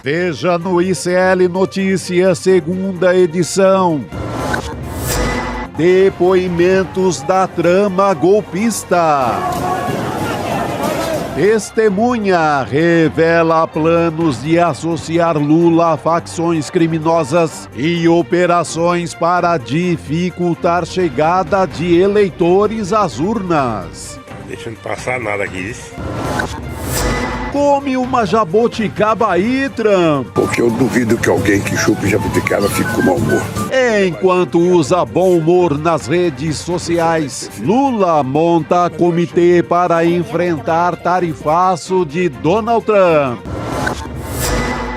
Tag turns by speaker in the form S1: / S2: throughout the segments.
S1: Veja no ICL Notícias, segunda edição. Depoimentos da trama golpista. Testemunha revela planos de associar Lula a facções criminosas e operações para dificultar chegada de eleitores às urnas.
S2: Deixa não passar nada aqui, isso.
S1: Come uma jabuticaba aí, Trump.
S3: Porque eu duvido que alguém que chupe jabuticaba fique com mau humor.
S1: Enquanto usa bom humor nas redes sociais, Lula monta comitê para enfrentar tarifaço de Donald Trump.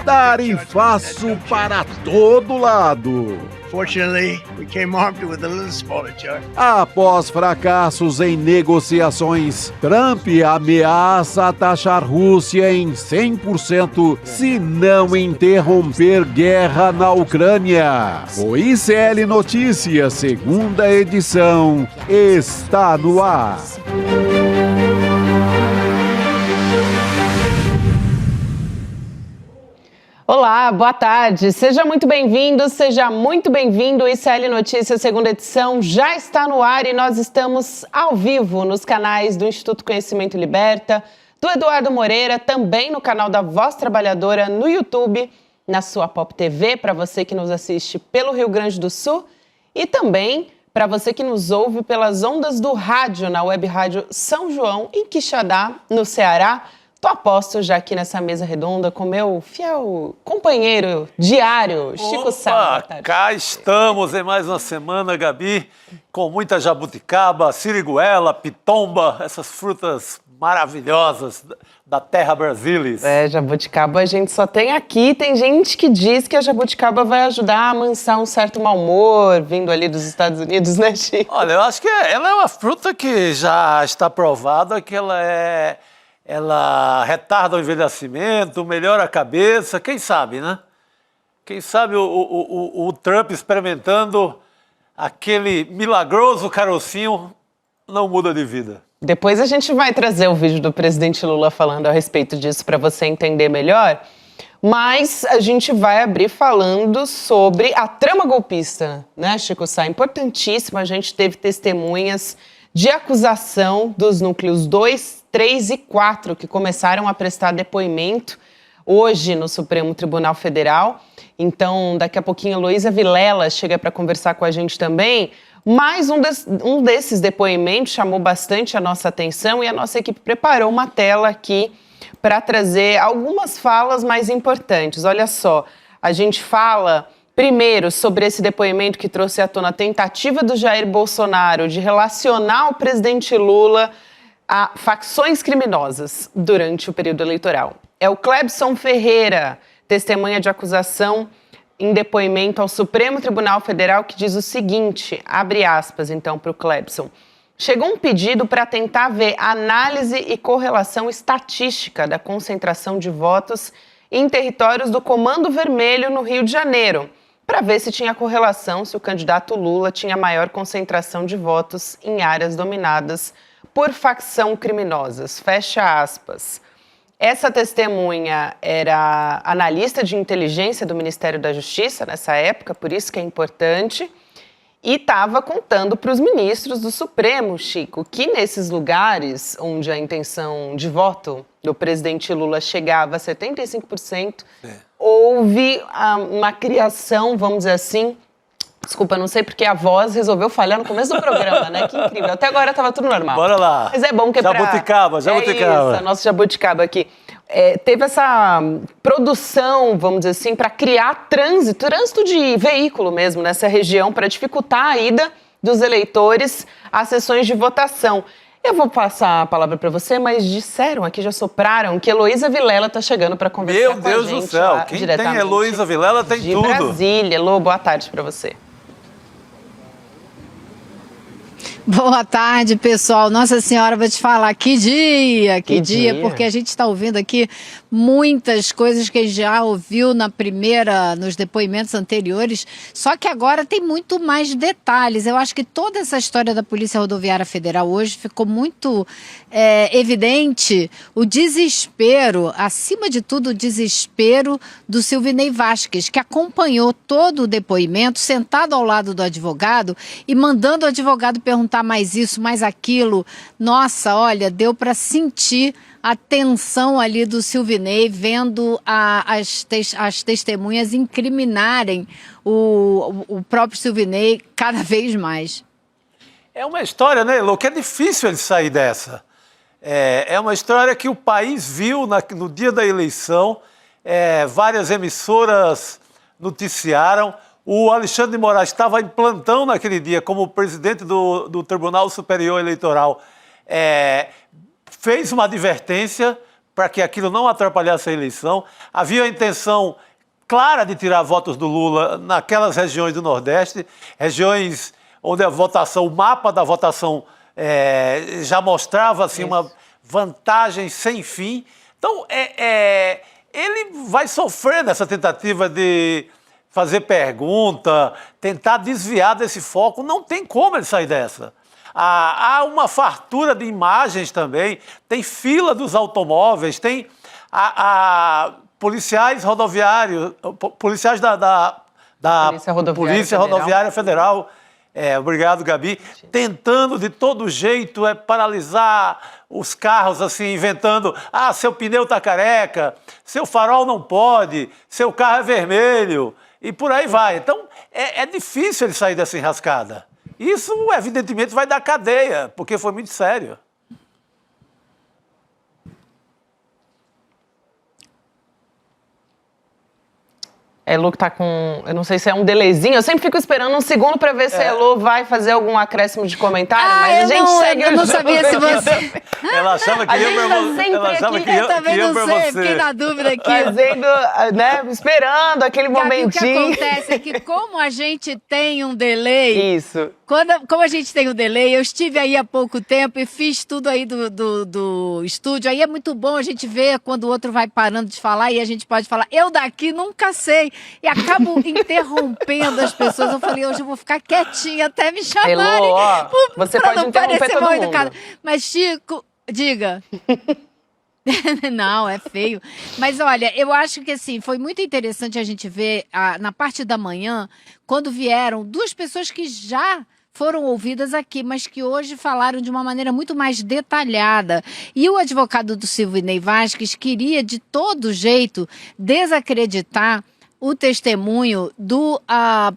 S1: Tarifaço para todo lado.
S4: Fortunately, we came armed with a little smaller charge.
S1: Após fracassos em negociações, Trump ameaça taxar Rússia em 100% se não interromper guerra na Ucrânia. O ICL Notícias, segunda edição, está no ar.
S5: Olá, boa tarde. Seja muito bem-vindo, seja muito bem-vindo. O ICL Notícias, segunda edição, já está no ar e nós estamos ao vivo nos canais do Instituto Conhecimento Liberta, do Eduardo Moreira, também no canal da Voz Trabalhadora no YouTube, na sua Pop TV, para você que nos assiste pelo Rio Grande do Sul e também para você que nos ouve pelas ondas do rádio, na Web Rádio São João, em Quixadá, no Ceará. Tô a posto já aqui nessa mesa redonda com meu fiel companheiro diário, Chico Sá.
S6: Cá estamos em mais uma semana, Gabi, com muita jabuticaba, siriguela, pitomba, essas frutas maravilhosas da terra brasilis.
S5: Jabuticaba a gente só tem aqui. Tem gente que diz que a jabuticaba vai ajudar a amansar um certo mau humor vindo ali dos Estados Unidos, né, Chico?
S6: Olha, eu acho que ela é uma fruta que já está provada que ela retarda o envelhecimento, melhora a cabeça, quem sabe, né? Quem sabe o Trump experimentando aquele milagroso carocinho não muda de vida.
S5: Depois a gente vai trazer o vídeo do presidente Lula falando a respeito disso para você entender melhor, mas a gente vai abrir falando sobre a trama golpista, né, Chico Sá? Importantíssimo, a gente teve testemunhas de acusação dos núcleos 2, 3 e 4, que começaram a prestar depoimento hoje no Supremo Tribunal Federal. Então, daqui a pouquinho, a Heloísa Vilela chega para conversar com a gente também. Mas um desses depoimentos chamou bastante a nossa atenção e a nossa equipe preparou uma tela aqui para trazer algumas falas mais importantes. Olha só, a gente fala primeiro sobre esse depoimento que trouxe à tona a tentativa do Jair Bolsonaro de relacionar o presidente Lula a facções criminosas durante o período eleitoral. É o Clebson Ferreira, testemunha de acusação em depoimento ao Supremo Tribunal Federal, que diz o seguinte, abre aspas então para o Clebson: chegou um pedido para tentar ver análise e correlação estatística da concentração de votos em territórios do Comando Vermelho no Rio de Janeiro, para ver se tinha correlação, se o candidato Lula tinha maior concentração de votos em áreas dominadas por facção criminosas, fecha aspas. Essa testemunha era analista de inteligência do Ministério da Justiça nessa época, por isso que é importante, e estava contando para os ministros do Supremo, Chico, que nesses lugares onde a intenção de voto do presidente Lula chegava a 75%, houve uma criação, vamos dizer assim. Desculpa, não sei porque a voz resolveu falhar no começo do programa, né? Que incrível. Até agora estava tudo normal.
S6: Bora lá.
S5: Mas é bom que
S6: jabuticaba.
S5: É isso, a nossa jabuticaba aqui. Teve essa produção, vamos dizer assim, para criar trânsito de veículo mesmo nessa região, para dificultar a ida dos eleitores às sessões de votação. Eu vou passar a palavra para você, mas disseram aqui, já sopraram, que Heloísa Vilela está chegando para conversar com a gente.
S6: Meu Deus do céu, quem tem Heloísa Vilela tem
S5: de
S6: tudo.
S5: Brasília. Elô, boa tarde para você.
S7: Boa tarde, pessoal. Nossa Senhora, vou te falar, que dia, porque a gente está ouvindo aqui muitas coisas que a gente já ouviu nos depoimentos anteriores, só que agora tem muito mais detalhes. Eu acho que toda essa história da Polícia Rodoviária Federal hoje ficou muito evidente o desespero, acima de tudo o desespero do Silvinei Vasquez, que acompanhou todo o depoimento, sentado ao lado do advogado e mandando o advogado perguntar mais isso, mais aquilo. Nossa, olha, deu para sentir a tensão ali do Silvinei, vendo as testemunhas incriminarem o próprio Silvinei cada vez mais.
S6: É uma história, né, Elô, que é difícil ele sair dessa. É uma história que o país viu no dia da eleição, várias emissoras noticiaram. O Alexandre de Moraes estava em plantão naquele dia como presidente do Tribunal Superior Eleitoral. Fez uma advertência para que aquilo não atrapalhasse a eleição. Havia a intenção clara de tirar votos do Lula naquelas regiões do Nordeste, regiões onde a votação, o mapa da votação já mostrava assim, uma vantagem sem fim. Então, ele vai sofrer nessa tentativa de fazer pergunta, tentar desviar desse foco. Não tem como ele sair dessa. Há uma fartura de imagens também, tem fila dos automóveis, tem policiais rodoviários, policiais da Polícia Rodoviária Federal. Obrigado, Gabi. Tentando de todo jeito paralisar os carros, assim, inventando: seu pneu está careca, seu farol não pode, seu carro é vermelho, e por aí vai. Então, é difícil ele sair dessa enrascada. Isso, evidentemente, vai dar cadeia, porque foi muito sério.
S5: Elô que tá com... Eu não sei se é um delayzinho. Eu sempre fico esperando um segundo para ver se a Elô vai fazer algum acréscimo de comentário, mas a gente segue
S7: eu não sabia se você...
S6: Ela achava que ia pra você.
S7: Eu também não sei, fiquei na dúvida aqui.
S5: Fazendo, né, esperando aquele momentinho.
S7: O que acontece é que como a gente tem um delay...
S5: Isso.
S7: Como a gente tem um delay, eu estive aí há pouco tempo e fiz tudo aí do estúdio. Aí é muito bom a gente ver quando o outro vai parando de falar e a gente pode falar: eu daqui nunca sei. E acabo interrompendo as pessoas. Eu falei: hoje eu vou ficar quietinha até me chamarem.
S5: Elô, você pode interromper todo mundo.
S7: Educado. Mas, Chico, diga. Não, é feio. Mas olha, eu acho que assim, foi muito interessante a gente ver na parte da manhã, quando vieram duas pessoas que já foram ouvidas aqui, mas que hoje falaram de uma maneira muito mais detalhada. E o advogado do Silvinei Vasquez queria, de todo jeito, desacreditar o testemunho do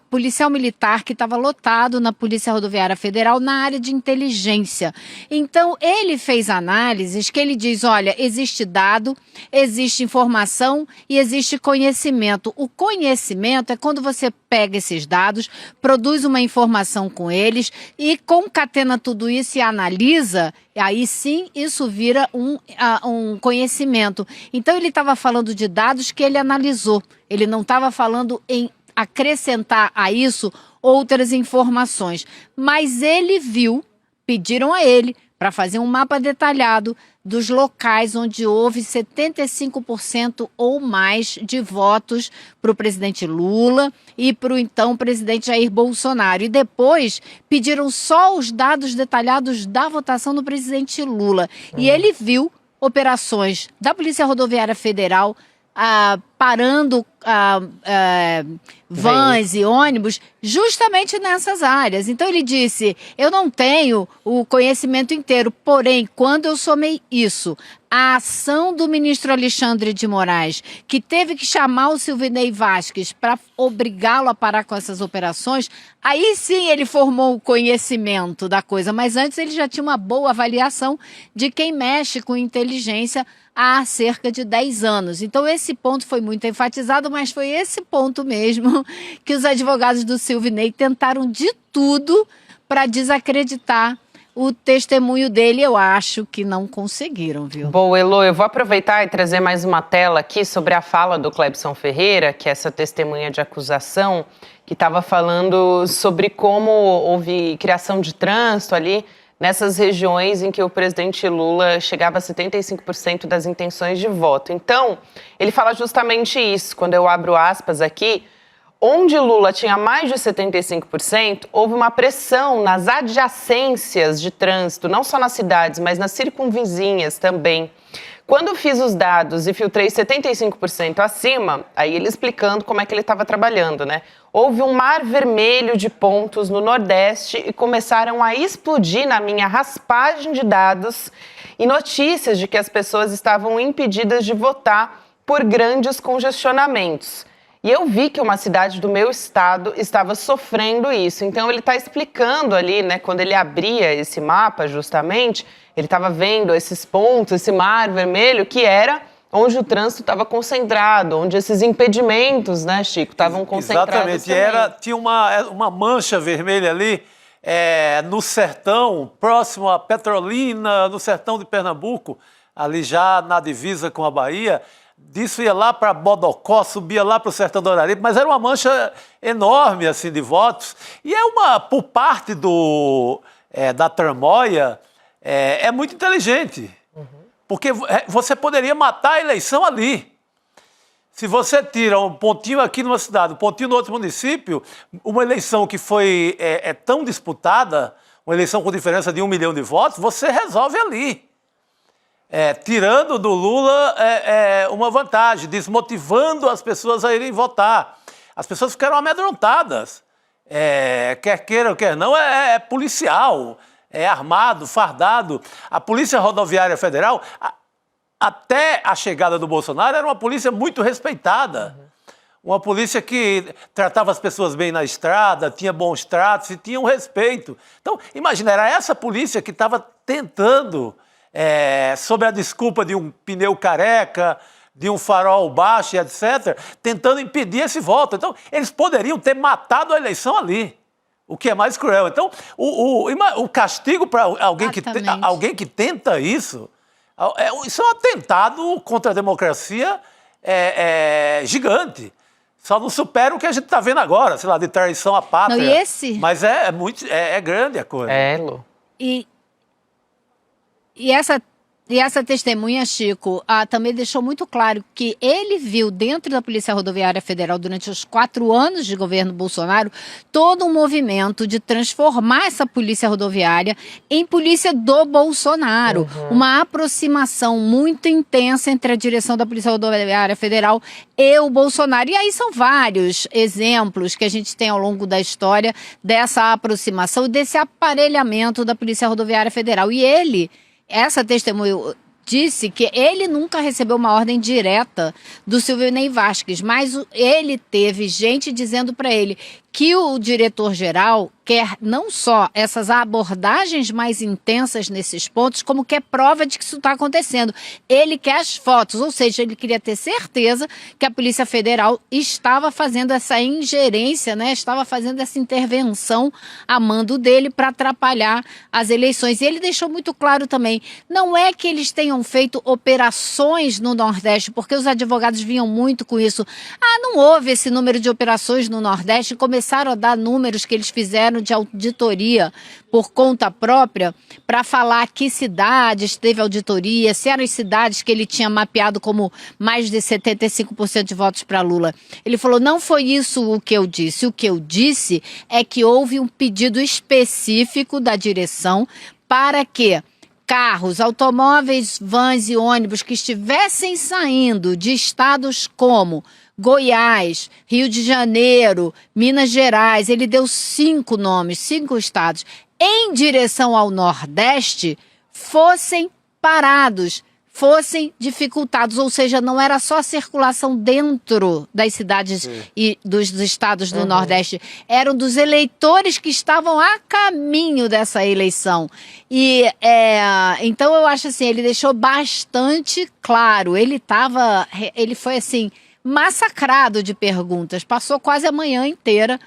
S7: policial militar que estava lotado na Polícia Rodoviária Federal na área de inteligência. Então, ele fez análises que ele diz: olha, existe dado, existe informação e existe conhecimento. O conhecimento é quando você pega esses dados, produz uma informação com eles e concatena tudo isso e analisa, aí sim isso vira um conhecimento. Então, ele estava falando de dados que ele analisou. Ele não estava falando em acrescentar a isso outras informações. Mas ele viu, pediram a ele para fazer um mapa detalhado dos locais onde houve 75% ou mais de votos para o presidente Lula e para o então presidente Jair Bolsonaro. E depois pediram só os dados detalhados da votação do presidente Lula. E ele viu operações da Polícia Rodoviária Federal parando vans e ônibus justamente nessas áreas. Então ele disse: eu não tenho o conhecimento inteiro, porém, quando eu somei isso, a ação do ministro Alexandre de Moraes, que teve que chamar o Silvinei Vasquez para obrigá-lo a parar com essas operações, aí sim ele formou o conhecimento da coisa, mas antes ele já tinha uma boa avaliação de quem mexe com inteligência há cerca de 10 anos. Então esse ponto foi muito enfatizado, mas foi esse ponto mesmo que os advogados do Silvinei tentaram de tudo para desacreditar o testemunho dele, eu acho que não conseguiram, viu?
S5: Bom, Elô, eu vou aproveitar e trazer mais uma tela aqui sobre a fala do Clebson Ferreira, que é essa testemunha de acusação, que estava falando sobre como houve criação de trânsito ali nessas regiões em que o presidente Lula chegava a 75% das intenções de voto. Então, ele fala justamente isso, quando eu abro aspas aqui, onde Lula tinha mais de 75%, houve uma pressão nas adjacências de trânsito, não só nas cidades, mas nas circunvizinhas também. Quando fiz os dados e filtrei 75% acima, aí ele explicando como é que ele estava trabalhando, né? Houve um mar vermelho de pontos no Nordeste e começaram a explodir na minha raspagem de dados e notícias de que as pessoas estavam impedidas de votar por grandes congestionamentos. E eu vi que uma cidade do meu estado estava sofrendo isso. Então, ele está explicando ali, né, quando ele abria esse mapa, justamente, ele estava vendo esses pontos, esse mar vermelho, que era onde o trânsito estava concentrado, onde esses impedimentos, né, Chico, estavam concentrados.
S6: Exatamente, tinha uma mancha vermelha ali no sertão, próximo a Petrolina, no sertão de Pernambuco, ali já na divisa com a Bahia. Disso ia lá para Bodocó, subia lá para o sertão do Araripe, mas era uma mancha enorme assim de votos. E por parte da tramóia, é muito inteligente, porque você poderia matar a eleição ali. Se você tira um pontinho aqui numa cidade, um pontinho no outro município, uma eleição que foi tão disputada, uma eleição com diferença de 1 milhão de votos, você resolve ali. Tirando do Lula uma vantagem, desmotivando as pessoas a irem votar. As pessoas ficaram amedrontadas. Quer queira ou quer não, é policial, é armado, fardado. A Polícia Rodoviária Federal, até a chegada do Bolsonaro, era uma polícia muito respeitada. Uma polícia que tratava as pessoas bem na estrada, tinha bons tratos e tinha um respeito. Então, imagina, era essa polícia que estava tentando... sob a desculpa de um pneu careca, de um farol baixo, etc., tentando impedir esse voto. Então, eles poderiam ter matado a eleição ali, o que é mais cruel. Então, o castigo para alguém que tenta isso, isso é um atentado contra a democracia gigante. Só não supera o que a gente está vendo agora, sei lá, de traição à pátria.
S7: Não, e esse?
S6: Mas é grande a coisa.
S5: Lu.
S7: E essa testemunha, Chico, também deixou muito claro que ele viu dentro da Polícia Rodoviária Federal, durante os 4 anos de governo Bolsonaro, todo um movimento de transformar essa Polícia Rodoviária em polícia do Bolsonaro. Uma aproximação muito intensa entre a direção da Polícia Rodoviária Federal e o Bolsonaro. E aí são vários exemplos que a gente tem ao longo da história dessa aproximação e desse aparelhamento da Polícia Rodoviária Federal. E essa testemunha disse que ele nunca recebeu uma ordem direta do Silvio Ney Vasquez, mas ele teve gente dizendo para ele que o diretor-geral quer não só essas abordagens mais intensas nesses pontos, como quer prova de que isso está acontecendo. Ele quer as fotos, ou seja, ele queria ter certeza que a Polícia Federal estava fazendo essa ingerência, né? Estava fazendo essa intervenção a mando dele para atrapalhar as eleições. E ele deixou muito claro também, não é que eles tenham feito operações no Nordeste, porque os advogados vinham muito com isso. Não houve esse número de operações no Nordeste, começaram a dar números que eles fizeram de auditoria por conta própria para falar que cidades teve auditoria, se eram as cidades que ele tinha mapeado como mais de 75% de votos para Lula. Ele falou, não foi isso o que eu disse. O que eu disse é que houve um pedido específico da direção para que carros, automóveis, vans e ônibus que estivessem saindo de estados como Goiás, Rio de Janeiro, Minas Gerais, ele deu 5 nomes, 5 estados, em direção ao Nordeste, fossem parados, fossem dificultados, ou seja, não era só a circulação dentro das cidades e dos estados do Nordeste, eram dos eleitores que estavam a caminho dessa eleição. E então eu acho assim, ele deixou bastante claro, ele foi assim, massacrado de perguntas, passou quase a manhã inteira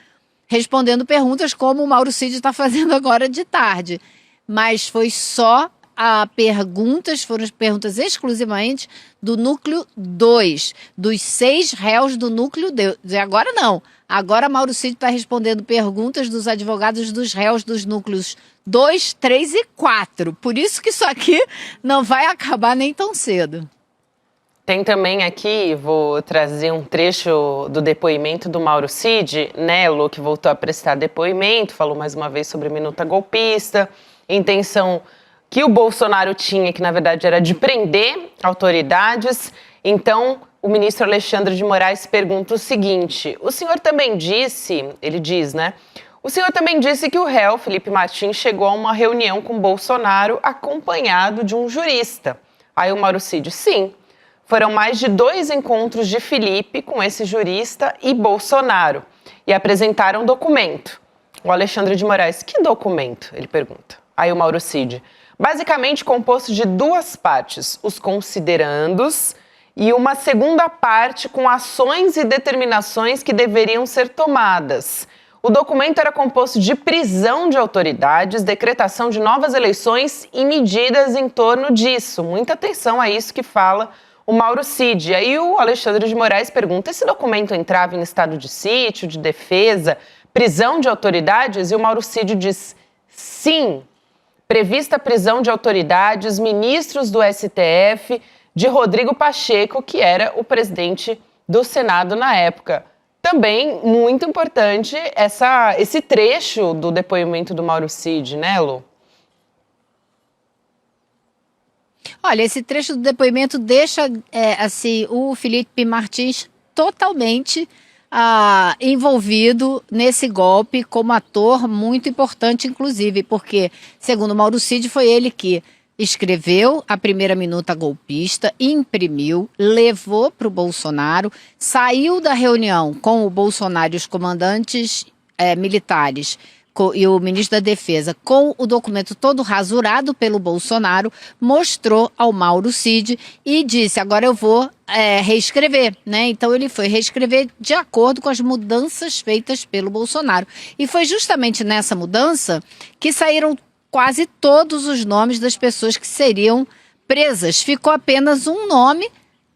S7: respondendo perguntas como o Mauro Cid está fazendo agora de tarde. mas foi só foram perguntas exclusivamente do núcleo 2, dos 6 réus do núcleo 2. Agora não. Agora Mauro Cid está respondendo perguntas dos advogados dos réus dos núcleos 2, 3 e 4. Por isso que isso aqui não vai acabar nem tão cedo.
S5: Tem também aqui, vou trazer um trecho do depoimento do Mauro Cid, Nelo, que voltou a prestar depoimento, falou mais uma vez sobre minuta golpista, intenção que o Bolsonaro tinha, que na verdade era de prender autoridades. Então, o ministro Alexandre de Moraes pergunta o seguinte: o senhor também disse, ele diz, né? O senhor também disse que o réu, Felipe Martins, chegou a uma reunião com Bolsonaro acompanhado de um jurista. Aí o Mauro Cid, sim. Foram mais de 2 encontros de Felipe com esse jurista e Bolsonaro. E apresentaram um documento. O Alexandre de Moraes, que documento? Ele pergunta. Aí o Mauro Cid, basicamente composto de 2 partes, os considerandos e uma segunda parte com ações e determinações que deveriam ser tomadas. O documento era composto de prisão de autoridades, decretação de novas eleições e medidas em torno disso. Muita atenção a isso que fala o Mauro Cid. Aí o Alexandre de Moraes pergunta, esse documento entrava em estado de sítio, de defesa, prisão de autoridades? E o Mauro Cid diz, sim. Prevista a prisão de autoridades, ministros do STF, de Rodrigo Pacheco, que era o presidente do Senado na época. Também, muito importante, esse trecho do depoimento do Mauro Cid, né, Lu?
S7: Olha, esse trecho do depoimento deixa o Felipe Martins totalmente envolvido nesse golpe como ator muito importante, inclusive, porque, segundo Mauro Cid, foi ele que escreveu a primeira minuta golpista, imprimiu, levou para o Bolsonaro, saiu da reunião com o Bolsonaro e os comandantes militares e o ministro da Defesa com o documento todo rasurado pelo Bolsonaro, mostrou ao Mauro Cid e disse, agora eu vou reescrever, né? Então ele foi reescrever de acordo com as mudanças feitas pelo Bolsonaro. E foi justamente nessa mudança que saíram quase todos os nomes das pessoas que seriam presas. Ficou apenas um nome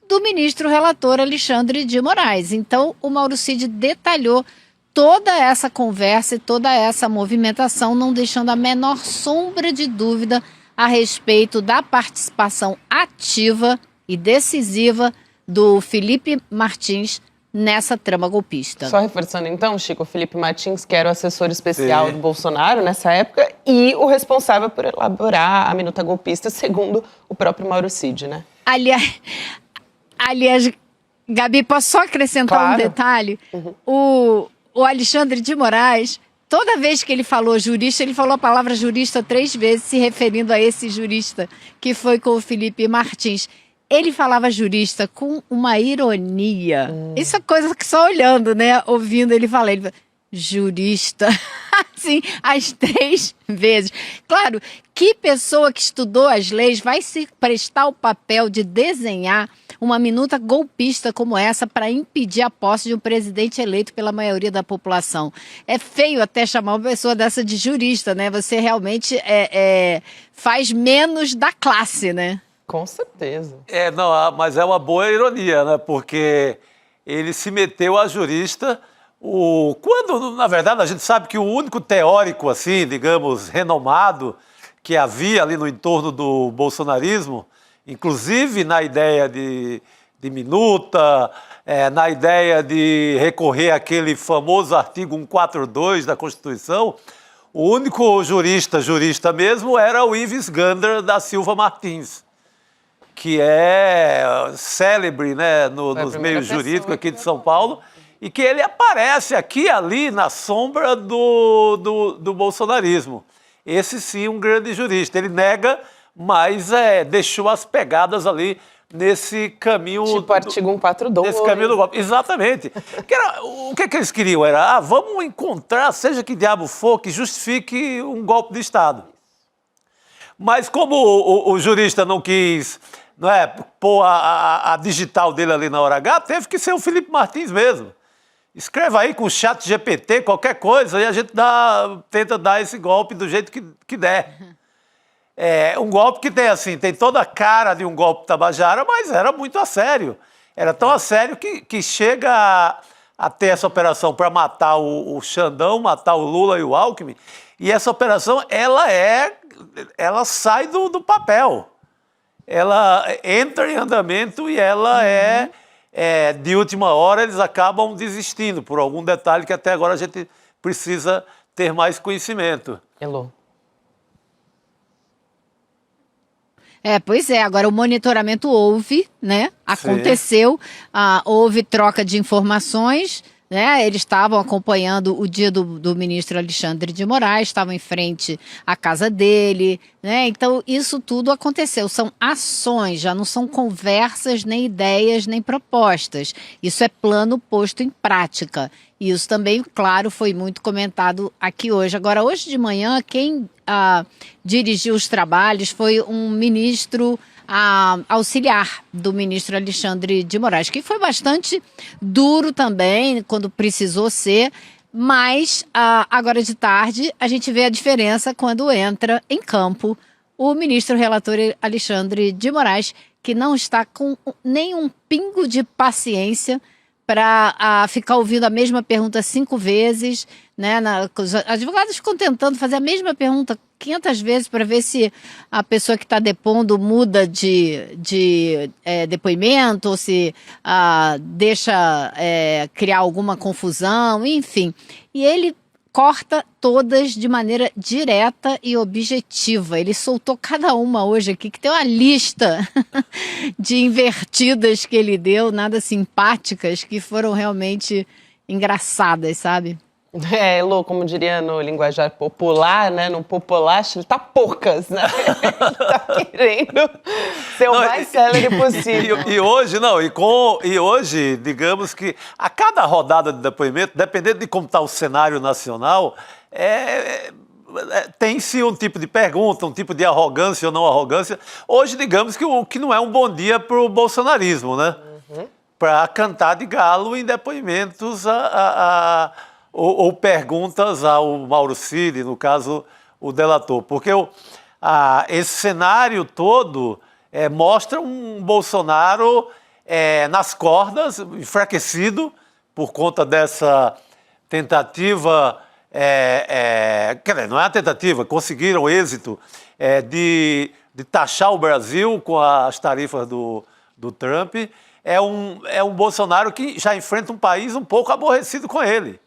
S7: do ministro relator Alexandre de Moraes. Então o Mauro Cid detalhou toda essa conversa e toda essa movimentação, não deixando a menor sombra de dúvida a respeito da participação ativa e decisiva do Felipe Martins nessa trama golpista.
S5: Só reforçando então, Chico, o Felipe Martins, que era o assessor especial do Bolsonaro nessa época e o responsável por elaborar a minuta golpista, segundo o próprio Mauro Cid, né?
S7: Aliás, Gabi, posso só acrescentar um detalhe? O Alexandre de Moraes, toda vez que ele falou jurista, ele falou a palavra jurista 3 vezes, se referindo a esse jurista que foi com o Felipe Martins. Ele falava jurista com uma ironia. Isso é coisa que só olhando, né? Ouvindo ele falar. Ele fala, jurista. Assim, as 3 vezes. Claro, que pessoa que estudou as leis vai se prestar o papel de desenhar uma minuta golpista como essa para impedir a posse de um presidente eleito pela maioria da população? É feio até chamar uma pessoa dessa de jurista, né? Você realmente faz menos da classe, né?
S5: Com certeza.
S6: Não, mas é uma boa ironia, né? Porque ele se meteu a jurista quando, na verdade, a gente sabe que o único teórico, assim, digamos, renomado que havia ali no entorno do bolsonarismo, inclusive na ideia de minuta, na ideia de recorrer àquele famoso artigo 142 da Constituição, o único jurista mesmo era o Ives Gander da Silva Martins, que é célebre, né, nos meios jurídicos aqui de São Paulo, e que ele aparece aqui e ali na sombra do bolsonarismo. Esse sim, um grande jurista. Ele nega, mas deixou as pegadas ali nesse caminho...
S5: Tipo artigo 142.
S6: Nesse caminho do golpe. Exatamente. O que eles queriam? Era, vamos encontrar, seja que diabo for, que justifique um golpe de Estado. Mas como o jurista não quis pôr a digital dele ali na hora H, teve que ser o Felipe Martins mesmo. Escreva aí com o chat GPT, qualquer coisa, e a gente tenta dar esse golpe do jeito que der. Um golpe que tem toda a cara de um golpe tabajara, mas era muito a sério. Era tão a sério que chega a ter essa operação para matar o Xandão, matar o Lula e o Alckmin. E essa operação, ela sai do papel. Ela entra em andamento e ela de última hora, eles acabam desistindo por algum detalhe que até agora a gente precisa ter mais conhecimento.
S5: Elô.
S7: Pois é, agora o monitoramento houve, né? Aconteceu, houve troca de informações, né? Eles estavam acompanhando o dia do ministro Alexandre de Moraes, estavam em frente à casa dele, né? Então isso tudo aconteceu, são ações, já não são conversas, nem ideias, nem propostas. Isso é plano posto em prática. E isso também, claro, foi muito comentado aqui hoje. Agora, hoje de manhã, quem dirigiu os trabalhos foi um ministro auxiliar do ministro Alexandre de Moraes, que foi bastante duro também, quando precisou ser, mas agora de tarde a gente vê a diferença quando entra em campo o ministro relator Alexandre de Moraes, que não está com nenhum pingo de paciência para ficar ouvindo a mesma pergunta 5 vezes, né? Os advogados ficam tentando fazer a mesma pergunta 500 vezes para ver se a pessoa que está depondo muda de depoimento ou se deixa criar alguma confusão, enfim. E ele corta todas de maneira direta e objetiva. Ele soltou cada uma hoje aqui, que tem uma lista de invertidas que ele deu, nada simpáticas, que foram realmente engraçadas, sabe?
S5: Elô, como diria no linguajar popular, né? No populacho, ele tá poucas, né? Ele tá querendo ser o mais célere possível.
S6: E hoje, digamos que a cada rodada de depoimento, dependendo de como está o cenário nacional, tem-se um tipo de pergunta, um tipo de arrogância ou não arrogância. Hoje, digamos que não é um bom dia para o bolsonarismo, né? Para cantar de galo em depoimentos ou perguntas ao Mauro Cid, no caso, o delator. Porque esse cenário todo mostra um Bolsonaro nas cordas, enfraquecido por conta dessa tentativa, quer dizer, não é uma tentativa, conseguiram o êxito de taxar o Brasil com as tarifas do Trump. É um Bolsonaro que já enfrenta um país um pouco aborrecido com ele.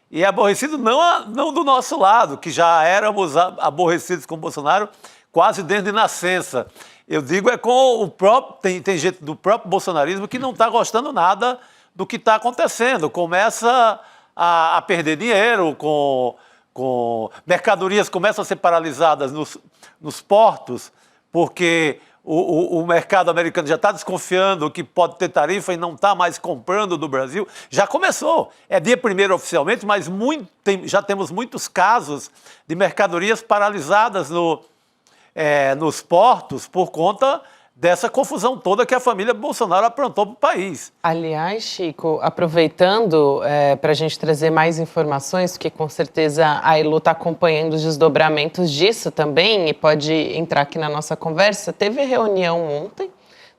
S6: E aborrecido não do nosso lado, que já éramos aborrecidos com o Bolsonaro quase desde nascença. Eu digo com o próprio... Tem gente do próprio bolsonarismo que não está gostando nada do que está acontecendo. Começa a perder dinheiro, com mercadorias começam a ser paralisadas nos portos, porque o mercado americano já está desconfiando que pode ter tarifa e não está mais comprando do Brasil. Já começou. É dia 1º oficialmente, mas já temos muitos casos de mercadorias paralisadas nos portos por conta dessa confusão toda que a família Bolsonaro aprontou para o país.
S5: Aliás, Chico, aproveitando para a gente trazer mais informações, porque com certeza a Elô está acompanhando os desdobramentos disso também e pode entrar aqui na nossa conversa. Teve reunião ontem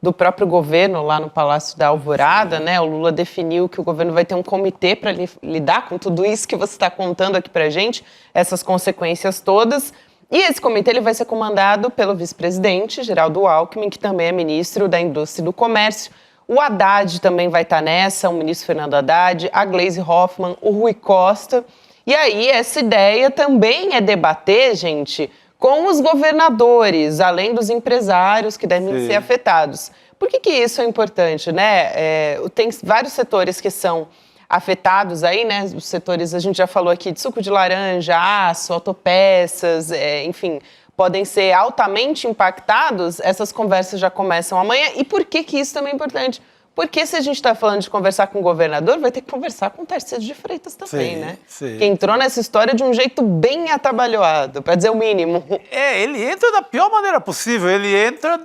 S5: do próprio governo lá no Palácio da Alvorada, né? O Lula definiu que o governo vai ter um comitê para lidar com tudo isso que você está contando aqui para a gente, essas consequências todas. E esse comitê ele vai ser comandado pelo vice-presidente Geraldo Alckmin, que também é ministro da Indústria e do Comércio. O Haddad também vai estar nessa, o ministro Fernando Haddad, a Gleisi Hoffmann, o Rui Costa. E aí essa ideia também é debater, gente, com os governadores, além dos empresários que devem ser afetados. Por que isso é importante, né? Tem vários setores que são afetados aí, né? Os setores, a gente já falou aqui, de suco de laranja, aço, autopeças, enfim, podem ser altamente impactados. Essas conversas já começam amanhã. E por que isso também é importante? Porque se a gente está falando de conversar com o governador, vai ter que conversar com o Tarcísio de Freitas também, né?
S6: Sim.
S5: Que entrou nessa história de um jeito bem atabalhoado, para dizer o mínimo.
S6: Ele entra da pior maneira possível. Ele entra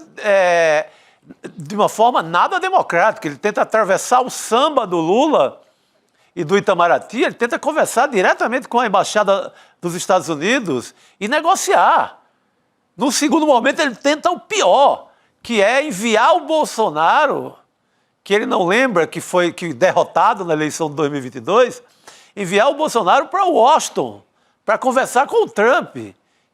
S6: de uma forma nada democrática. Ele tenta atravessar o samba do Lula e do Itamaraty, ele tenta conversar diretamente com a Embaixada dos Estados Unidos e negociar. No segundo momento, ele tenta o pior, que é enviar o Bolsonaro, que ele não lembra que foi derrotado na eleição de 2022, enviar o Bolsonaro para Washington, para conversar com o Trump.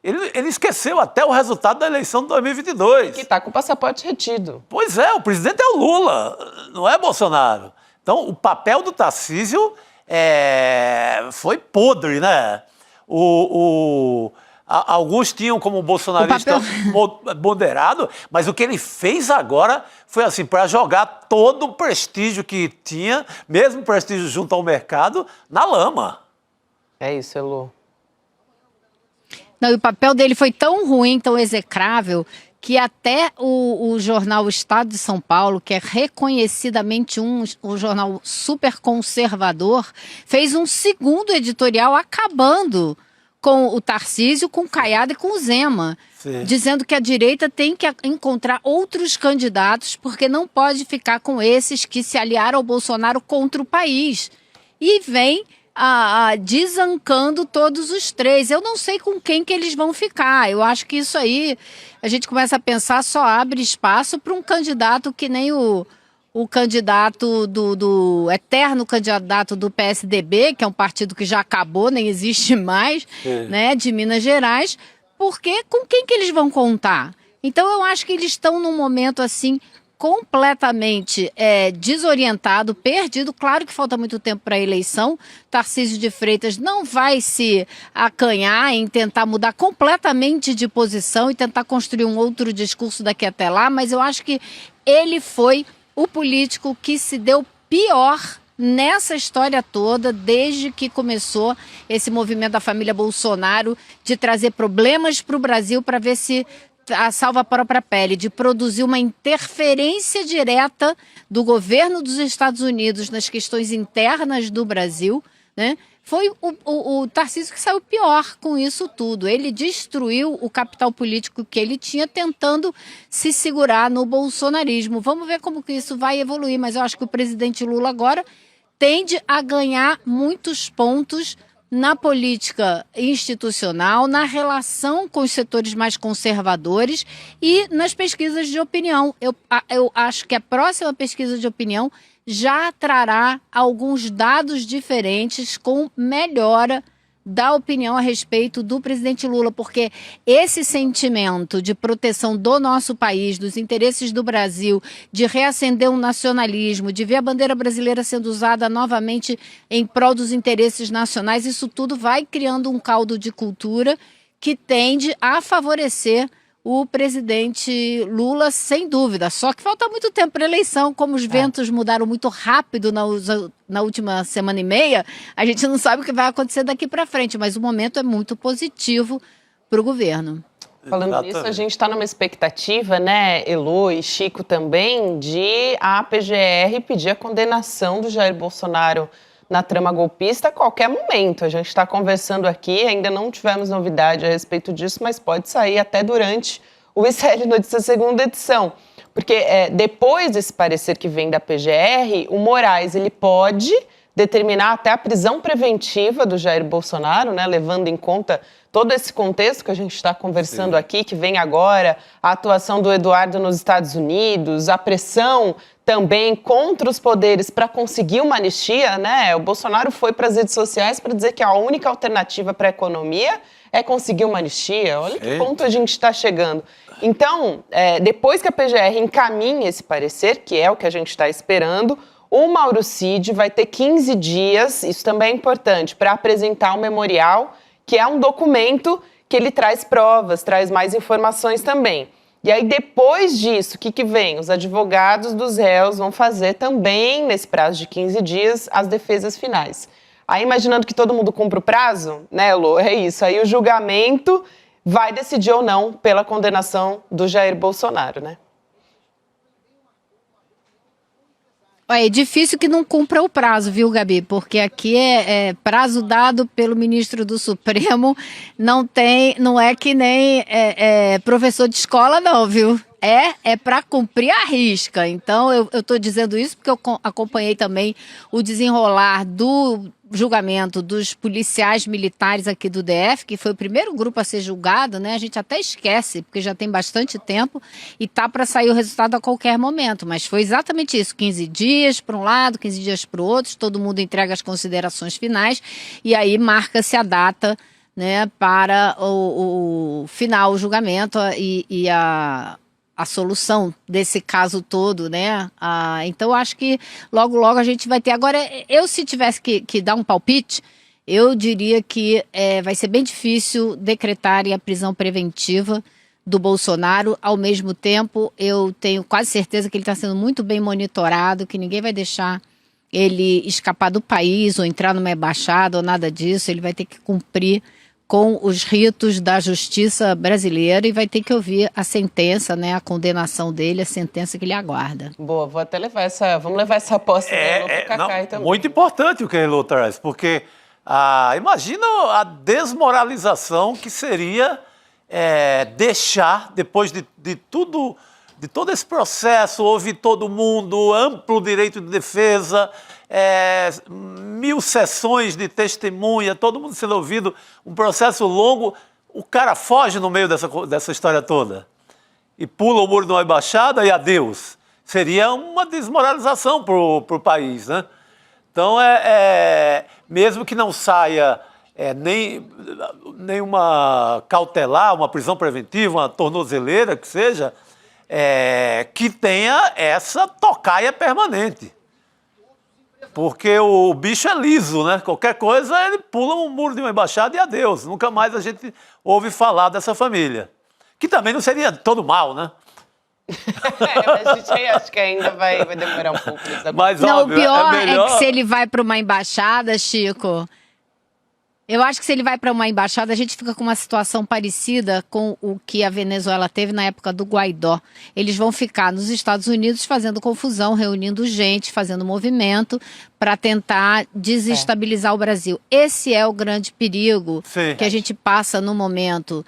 S6: Ele esqueceu até o resultado da eleição de 2022.
S5: Que está com o passaporte retido.
S6: Pois é, o presidente é o Lula, não é Bolsonaro. Então, o papel do Tarcísio foi podre, né? Alguns tinham como bolsonarista moderado, mas o que ele fez agora foi assim, para jogar todo o prestígio que tinha, mesmo prestígio junto ao mercado, na lama.
S5: É isso, Elô.
S7: Não, e o papel dele foi tão ruim, tão execrável, que até o jornal Estado de São Paulo, que é reconhecidamente um jornal super conservador, fez um segundo editorial acabando com o Tarcísio, com o Caiado e com o Zema, dizendo que a direita tem que encontrar outros candidatos, porque não pode ficar com esses que se aliaram ao Bolsonaro contra o país. E vem desancando todos os três. Eu não sei com quem que eles vão ficar. Eu acho que isso aí, a gente começa a pensar, só abre espaço para um candidato que nem o candidato do eterno candidato do PSDB, que é um partido que já acabou, nem existe mais, né, de Minas Gerais, porque com quem que eles vão contar? Então eu acho que eles estão num momento assim completamente desorientado, perdido. Claro que falta muito tempo para a eleição. Tarcísio de Freitas não vai se acanhar em tentar mudar completamente de posição e tentar construir um outro discurso daqui até lá, mas eu acho que ele foi o político que se deu pior nessa história toda, desde que começou esse movimento da família Bolsonaro de trazer problemas para o Brasil para ver se salva a própria pele, de produzir uma interferência direta do governo dos Estados Unidos nas questões internas do Brasil, né? Foi o Tarcísio que saiu pior com isso tudo. Ele destruiu o capital político que ele tinha, tentando se segurar no bolsonarismo. Vamos ver como que isso vai evoluir, mas eu acho que o presidente Lula agora tende a ganhar muitos pontos na política institucional, na relação com os setores mais conservadores e nas pesquisas de opinião. Eu acho que a próxima pesquisa de opinião já trará alguns dados diferentes com melhora da opinião a respeito do presidente Lula, porque esse sentimento de proteção do nosso país, dos interesses do Brasil, de reacender um nacionalismo, de ver a bandeira brasileira sendo usada novamente em prol dos interesses nacionais, isso tudo vai criando um caldo de cultura que tende a favorecer o presidente Lula, sem dúvida. Só que falta muito tempo para a eleição, como os ventos mudaram muito rápido na última semana e meia, a gente não sabe o que vai acontecer daqui para frente, mas o momento é muito positivo para o governo.
S5: Falando nisso, a gente está numa expectativa, né, Elô e Chico também, de a PGR pedir a condenação do Jair Bolsonaro na trama golpista a qualquer momento. A gente está conversando aqui, ainda não tivemos novidade a respeito disso, mas pode sair até durante o ICL Notícias segunda edição. Porque depois desse parecer que vem da PGR, o Moraes ele pode determinar até a prisão preventiva do Jair Bolsonaro, né, levando em conta todo esse contexto que a gente está conversando aqui, que vem agora, a atuação do Eduardo nos Estados Unidos, a pressão também contra os poderes para conseguir uma anistia, né? O Bolsonaro foi para as redes sociais para dizer que a única alternativa para a economia é conseguir uma anistia. Olha que ponto a gente está chegando. Então, depois que a PGR encaminha esse parecer, que é o que a gente está esperando, o Mauro Cid vai ter 15 dias, isso também é importante, para apresentar o memorial, que é um documento que ele traz provas, traz mais informações também. E aí, depois disso, o que vem? Os advogados dos réus vão fazer também, nesse prazo de 15 dias, as defesas finais. Aí, imaginando que todo mundo cumpra o prazo, né, Lô? É isso. Aí o julgamento vai decidir ou não pela condenação do Jair Bolsonaro, né?
S7: É difícil que não cumpra o prazo, viu, Gabi? Porque aqui é prazo dado pelo ministro do Supremo, não é que nem professor de escola, não, viu? é para cumprir a risca. Então, eu estou dizendo isso porque eu acompanhei também o desenrolar do julgamento dos policiais militares aqui do DF, que foi o primeiro grupo a ser julgado, né? A gente até esquece, porque já tem bastante tempo e tá para sair o resultado a qualquer momento. Mas foi exatamente isso, 15 dias para um lado, 15 dias para o outro, todo mundo entrega as considerações finais e aí marca-se a data, né, para o final, o julgamento e a solução desse caso todo, né? Então, acho que logo, logo a gente vai ter. Agora, se tivesse que dar um palpite, eu diria que vai ser bem difícil decretarem a prisão preventiva do Bolsonaro. Ao mesmo tempo, eu tenho quase certeza que ele está sendo muito bem monitorado, que ninguém vai deixar ele escapar do país ou entrar numa embaixada ou nada disso. Ele vai ter que cumprir com os ritos da justiça brasileira e vai ter que ouvir a sentença, né, a condenação dele, a sentença que ele aguarda.
S5: Boa, vou até vamos levar essa aposta do Cacai também.
S6: Muito importante o que ele traz, porque imagina a desmoralização que seria deixar, depois de tudo, de todo esse processo, ouvir todo mundo, amplo direito de defesa, 1000 sessões de testemunha, todo mundo sendo ouvido, um processo longo, o cara foge no meio dessa história toda e pula o muro de uma embaixada e adeus. Seria uma desmoralização para o país, né? Então, mesmo que não saia nem uma cautelar, uma prisão preventiva, uma tornozeleira, que seja, que tenha essa tocaia permanente. Porque o bicho é liso, né? Qualquer coisa, ele pula um muro de uma embaixada e adeus. Nunca mais a gente ouve falar dessa família. Que também não seria todo mal, né?
S5: Mas a gente acho que ainda vai demorar um pouco.
S6: Mas,
S7: não,
S6: óbvio,
S7: o pior
S6: melhor...
S7: é que se ele vai para uma embaixada, Chico... Eu acho que se ele vai para uma embaixada, a gente fica com uma situação parecida com o que a Venezuela teve na época do Guaidó. Eles vão ficar nos Estados Unidos fazendo confusão, reunindo gente, fazendo movimento para tentar desestabilizar o Brasil. Esse é o grande perigo que a gente passa no momento.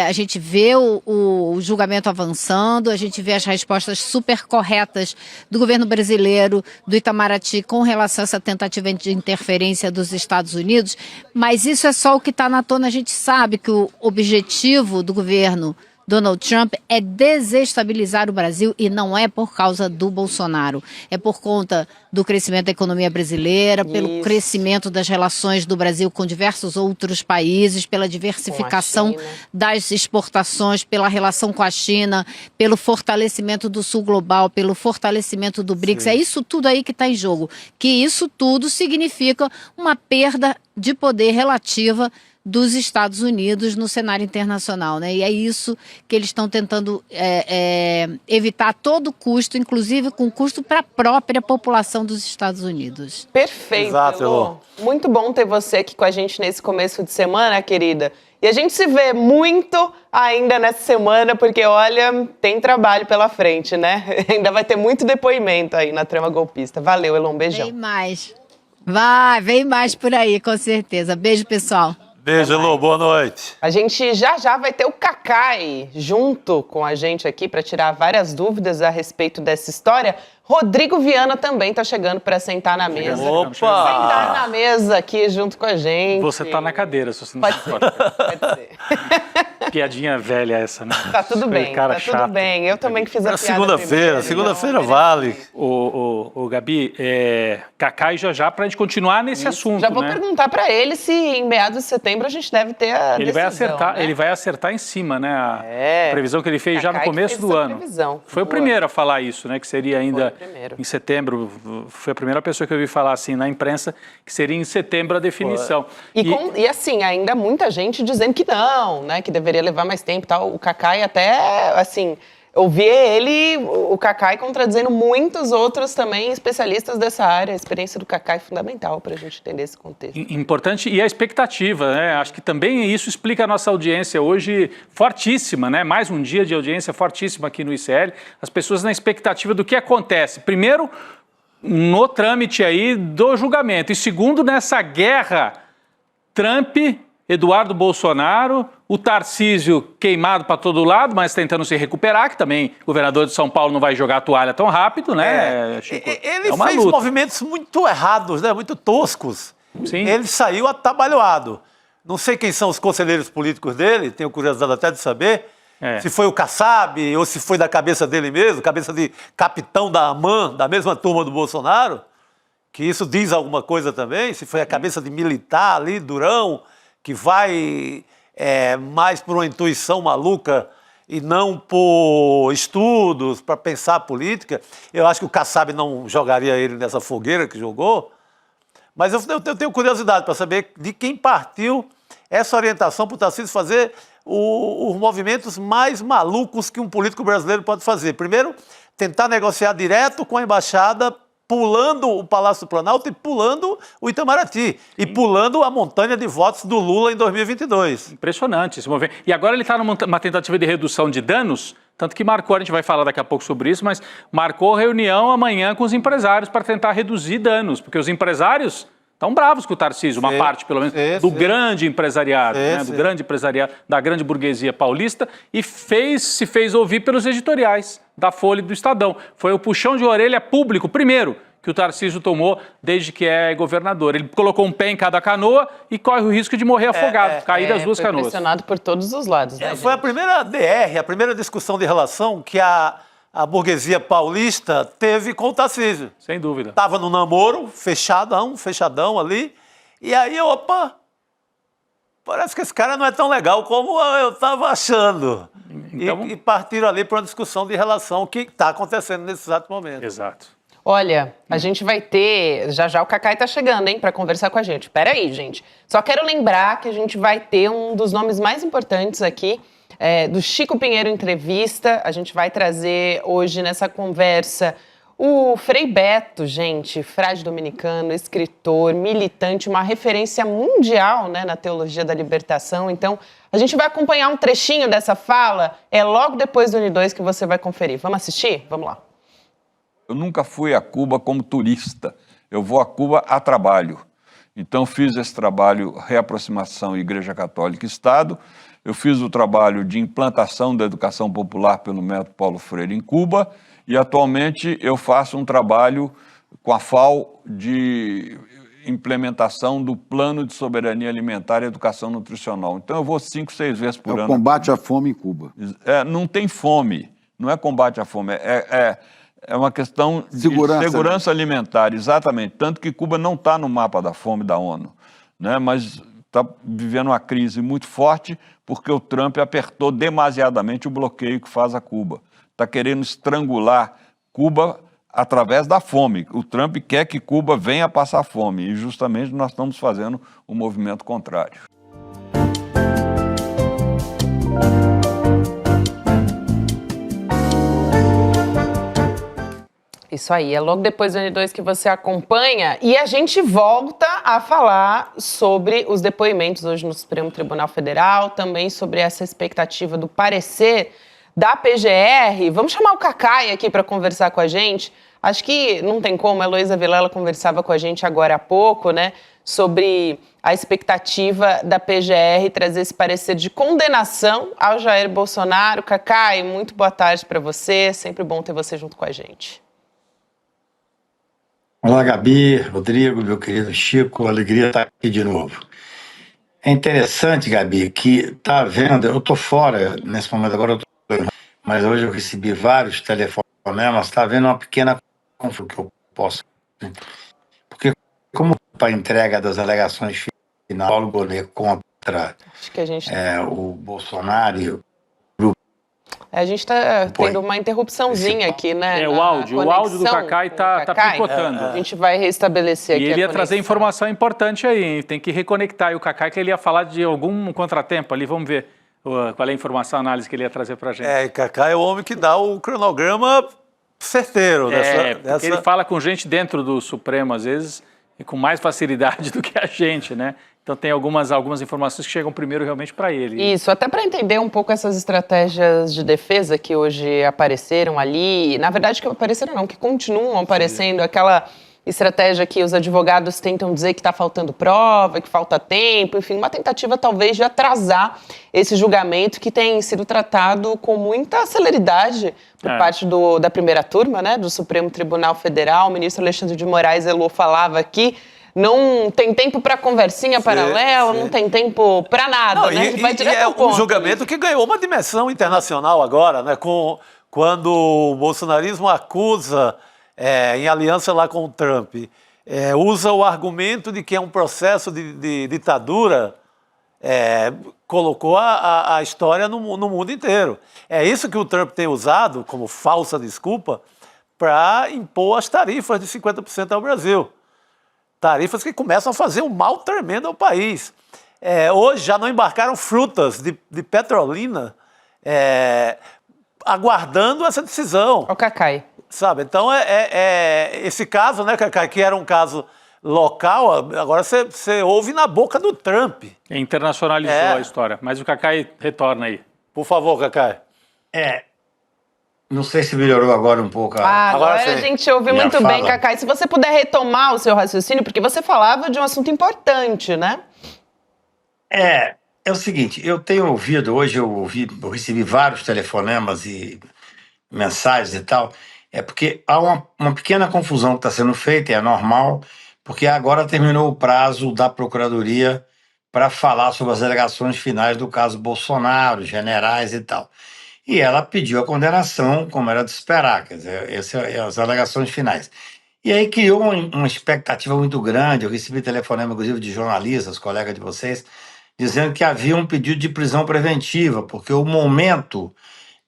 S7: A gente vê o julgamento avançando, a gente vê as respostas super corretas do governo brasileiro, do Itamaraty, com relação a essa tentativa de interferência dos Estados Unidos, mas isso é só o que está na tona. A gente sabe que o objetivo do governo Donald Trump é desestabilizar o Brasil e não é por causa do Bolsonaro. É por conta do crescimento da economia brasileira, pelo crescimento das relações do Brasil com diversos outros países, pela diversificação das exportações, pela relação com a China, pelo fortalecimento do Sul Global, pelo fortalecimento do BRICS. É isso tudo aí que está em jogo. Que isso tudo significa uma perda de poder relativa dos Estados Unidos no cenário internacional, né? E é isso que eles estão tentando evitar a todo custo, inclusive com custo para a própria população dos Estados Unidos.
S5: Perfeito,
S6: Exato,
S5: Elô. Muito bom ter você aqui com a gente nesse começo de semana, querida. E a gente se vê muito ainda nessa semana, porque, olha, tem trabalho pela frente, né? Ainda vai ter muito depoimento aí na trama golpista. Valeu, Elô, um beijão.
S7: Vem mais. Vem mais por aí, com certeza. Beijo, pessoal.
S6: Beijo, Elô, boa noite.
S5: A gente já vai ter o Cacai junto com a gente aqui para tirar várias dúvidas a respeito dessa história. Rodrigo Viana também está chegando para sentar na mesa.
S6: Opa!
S5: Sentar na mesa aqui junto com a gente.
S8: Você tá na cadeira, se você não
S5: Pode
S8: se
S5: ser,
S8: importa.
S5: pode ser.
S8: Piadinha velha essa, né?
S5: Tá tudo bem,
S8: Cara
S5: tá
S8: chato.
S5: tudo bem. Eu também que fiz a piada
S6: Segunda-feira, segunda-feira vale.
S8: O Gabi, Cacai já pra gente continuar nesse assunto,
S5: Já vou
S8: né?
S5: perguntar para ele se em meados de setembro a gente deve ter a
S8: Ele vai
S5: decisão,
S8: acertar,
S5: né?
S8: ele vai acertar em cima, né? A previsão que ele fez já no
S5: Cacai que
S8: começo
S5: fez
S8: do
S5: essa
S8: ano.
S5: previsão.
S8: Foi o
S5: Boa.
S8: primeiro a falar isso, né? Que seria ainda
S5: Foi o primeiro.
S8: em setembro. Foi a primeira pessoa que eu vi falar assim na imprensa que seria em setembro a definição.
S5: E assim, ainda muita gente dizendo que não, né? Que deveria levar mais tempo e tal. O Cacai até, assim, eu vi o Cacai contradizendo muitos outros também especialistas dessa área. A experiência do Cacai é fundamental para a gente entender esse contexto.
S8: Importante, e a expectativa, né? Acho que também isso explica a nossa audiência hoje fortíssima, né? Mais um dia de audiência fortíssima aqui no ICL. As pessoas na expectativa do que acontece. Primeiro, no trâmite aí do julgamento. E segundo, nessa guerra Trump Eduardo Bolsonaro, o Tarcísio queimado para todo lado, mas tentando se recuperar, que também o governador de São Paulo não vai jogar a toalha tão rápido, né, Chico?
S6: Ele fez movimentos muito errados, né? Muito toscos.
S8: Sim.
S6: Ele saiu atabalhoado. Não sei quem são os conselheiros políticos dele, tenho curiosidade até de saber. Se foi o Kassab ou se foi da cabeça dele mesmo, cabeça de capitão da AMAN, da mesma turma do Bolsonaro, que isso diz alguma coisa também, se foi a cabeça de militar ali, durão, que vai mais por uma intuição maluca e não por estudos para pensar a política. Eu acho que o Kassab não jogaria ele nessa fogueira que jogou, mas eu tenho curiosidade para saber de quem partiu essa orientação para o Tarcísio fazer os movimentos mais malucos que um político brasileiro pode fazer. Primeiro, tentar negociar direto com a embaixada, pulando o Palácio do Planalto e pulando o Itamaraty. E pulando a montanha de votos do Lula em 2022.
S8: Impressionante esse movimento. E agora ele está numa tentativa de redução de danos, tanto que marcou, a gente vai falar daqui a pouco sobre isso, mas marcou reunião amanhã com os empresários para tentar reduzir danos, porque os empresários estão bravos com o Tarcísio, uma parte, pelo menos, do grande empresariado, do grande empresariado, da grande burguesia paulista, e se fez ouvir pelos editoriais da Folha e do Estadão. Foi o puxão de orelha público, primeiro, que o Tarcísio tomou desde que é governador. Ele colocou um pé em cada canoa e corre o risco de morrer afogado, cair das duas canoas.
S5: Pressionado por todos os lados, né,
S6: Foi a primeira DR, a primeira discussão de relação que a burguesia paulista teve com o Tarcísio.
S8: Sem dúvida.
S6: Estava no namoro, fechadão ali, e aí, parece que esse cara não é tão legal como eu estava achando. Então, e partiram ali para uma discussão de relação que está acontecendo nesse exato momento.
S8: Exato.
S5: Olha, a gente vai ter... Já o Cacai tá chegando, hein, para conversar com a gente. Pera aí, gente. Só quero lembrar que a gente vai ter um dos nomes mais importantes aqui, do Chico Pinheiro Entrevista. A gente vai trazer hoje nessa conversa o Frei Beto, gente, frade dominicano, escritor, militante, uma referência mundial, né, na teologia da libertação. Então, a gente vai acompanhar um trechinho dessa fala, logo depois do N2 que você vai conferir. Vamos assistir? Vamos lá.
S9: Eu nunca fui a Cuba como turista, eu vou a Cuba a trabalho. Então fiz esse trabalho reaproximação Igreja Católica e Estado, eu fiz o trabalho de implantação da educação popular pelo método Paulo Freire em Cuba e atualmente eu faço um trabalho com a FAO de implementação do Plano de Soberania Alimentar e Educação Nutricional. Então eu vou 5, 6 vezes por ano.
S1: É o combate à fome em Cuba.
S9: Não tem fome, não é combate à fome, é uma questão de segurança alimentar, exatamente. Tanto que Cuba não está no mapa da fome da ONU, né? Mas está vivendo uma crise muito forte porque o Trump apertou demasiadamente o bloqueio que faz a Cuba. Está querendo estrangular Cuba através da fome. O Trump quer que Cuba venha passar fome e justamente nós estamos fazendo o movimento contrário.
S5: Isso aí, é logo depois do N2 que você acompanha e a gente volta a falar sobre os depoimentos hoje no Supremo Tribunal Federal, também sobre essa expectativa do parecer da PGR. Vamos chamar o Cacai aqui para conversar com a gente. Acho que não tem como, a Heloísa Vilela conversava com a gente agora há pouco, né, sobre a expectativa da PGR trazer esse parecer de condenação ao Jair Bolsonaro. Cacai, muito boa tarde para você, sempre bom ter você junto com a gente.
S10: Olá, Gabi, Rodrigo, meu querido Chico, alegria estar aqui de novo. É interessante, Gabi, que tá havendo, eu estou fora nesse momento agora, mas hoje eu recebi vários telefonemas, está havendo uma pequena confusão que eu posso. Porque como para a entrega das alegações finais, Paulo Gonet contra
S5: Acho que a gente
S10: o Bolsonaro.
S5: A gente está tendo uma interrupçãozinha aqui, né?
S8: O áudio do Cacai está picotando.
S5: A gente vai restabelecer aqui.
S8: E ele ia trazer informação importante aí, hein? Tem que reconectar aí o Cacai, que ele ia falar de algum contratempo ali. Vamos ver qual é a informação, a análise que ele ia trazer para a gente.
S6: Cacai é o homem que dá o cronograma certeiro.
S8: Porque ele fala com gente dentro do Supremo, às vezes, e com mais facilidade do que a gente, né? Então tem algumas informações que chegam primeiro realmente para ele.
S5: Isso, até para entender um pouco essas estratégias de defesa que hoje apareceram ali, na verdade que apareceram não, que continuam aparecendo, aquela estratégia que os advogados tentam dizer que está faltando prova, que falta tempo, enfim, uma tentativa talvez de atrasar esse julgamento que tem sido tratado com muita celeridade por parte da primeira turma, né, do Supremo Tribunal Federal. O ministro Alexandre de Moraes falava aqui, não tem tempo para conversinha paralela, não tem tempo para nada, né? A gente vai direto ao ponto.
S6: Um julgamento que ganhou uma dimensão internacional agora, né, quando o bolsonarismo acusa, em aliança lá com o Trump, usa o argumento de que é um processo de ditadura, colocou a história no mundo inteiro. É isso que o Trump tem usado como falsa desculpa para impor as tarifas de 50% ao Brasil. Tarifas que começam a fazer um mal tremendo ao país. Hoje já não embarcaram frutas de Petrolina aguardando essa decisão.
S5: O Cacai.
S6: Sabe? Então, esse caso, né, Cacai, que era um caso local, agora você ouve na boca do Trump.
S8: Internacionalizou a história. Mas o Cacai retorna aí.
S6: Por favor, Cacai.
S10: Não sei se melhorou agora um pouco.
S5: Agora a gente ouve muito bem, Cacai. Se você puder retomar o seu raciocínio, porque você falava de um assunto importante, né?
S10: É o seguinte, eu tenho ouvido, hoje eu recebi vários telefonemas e mensagens e tal, porque há uma pequena confusão que está sendo feita, e é normal, porque agora terminou o prazo da Procuradoria para falar sobre as alegações finais do caso Bolsonaro, generais e tal. E ela pediu a condenação, como era de esperar, quer dizer, essas são as alegações finais. E aí criou uma expectativa muito grande, eu recebi telefonema, inclusive, de jornalistas, colegas de vocês, dizendo que havia um pedido de prisão preventiva, porque o momento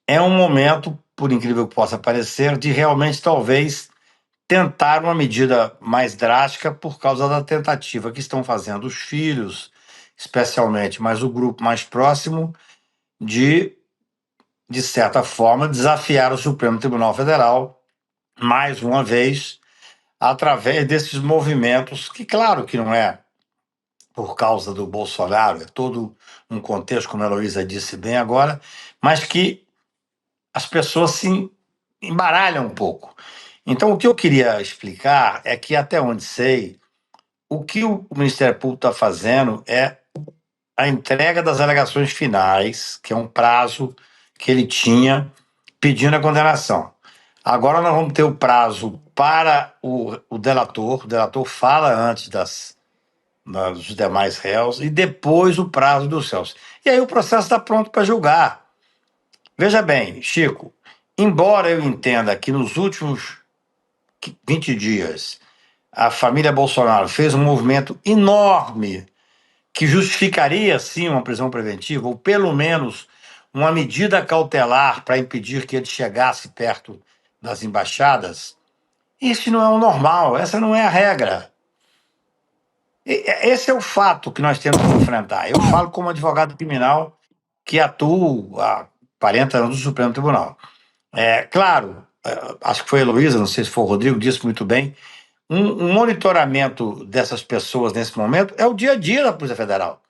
S10: é um momento, por incrível que possa parecer, de realmente, talvez, tentar uma medida mais drástica por causa da tentativa que estão fazendo os filhos, especialmente, mas o grupo mais próximo, de certa forma, desafiar o Supremo Tribunal Federal, mais uma vez, através desses movimentos, que claro que não é por causa do Bolsonaro, é todo um contexto, como a Heloísa disse bem agora, mas que as pessoas se embaralham um pouco. Então, o que eu queria explicar é que, até onde sei, o que o Ministério Público está fazendo é a entrega das alegações finais, que é um prazo que ele tinha pedindo a condenação. Agora nós vamos ter o prazo para o delator fala antes dos demais réus, e depois o prazo dos réus. E aí o processo está pronto para julgar. Veja bem, Chico, embora eu entenda que nos últimos 20 dias a família Bolsonaro fez um movimento enorme que justificaria, sim, uma prisão preventiva, ou pelo menos uma medida cautelar para impedir que ele chegasse perto das embaixadas, isso não é o normal, essa não é a regra. Esse é o fato que nós temos que enfrentar. Eu falo como advogado criminal que atuo há 40 anos no Supremo Tribunal. Claro, acho que foi a Heloísa, não sei se foi o Rodrigo, disse muito bem, um monitoramento dessas pessoas nesse momento é o dia a dia da Polícia Federal.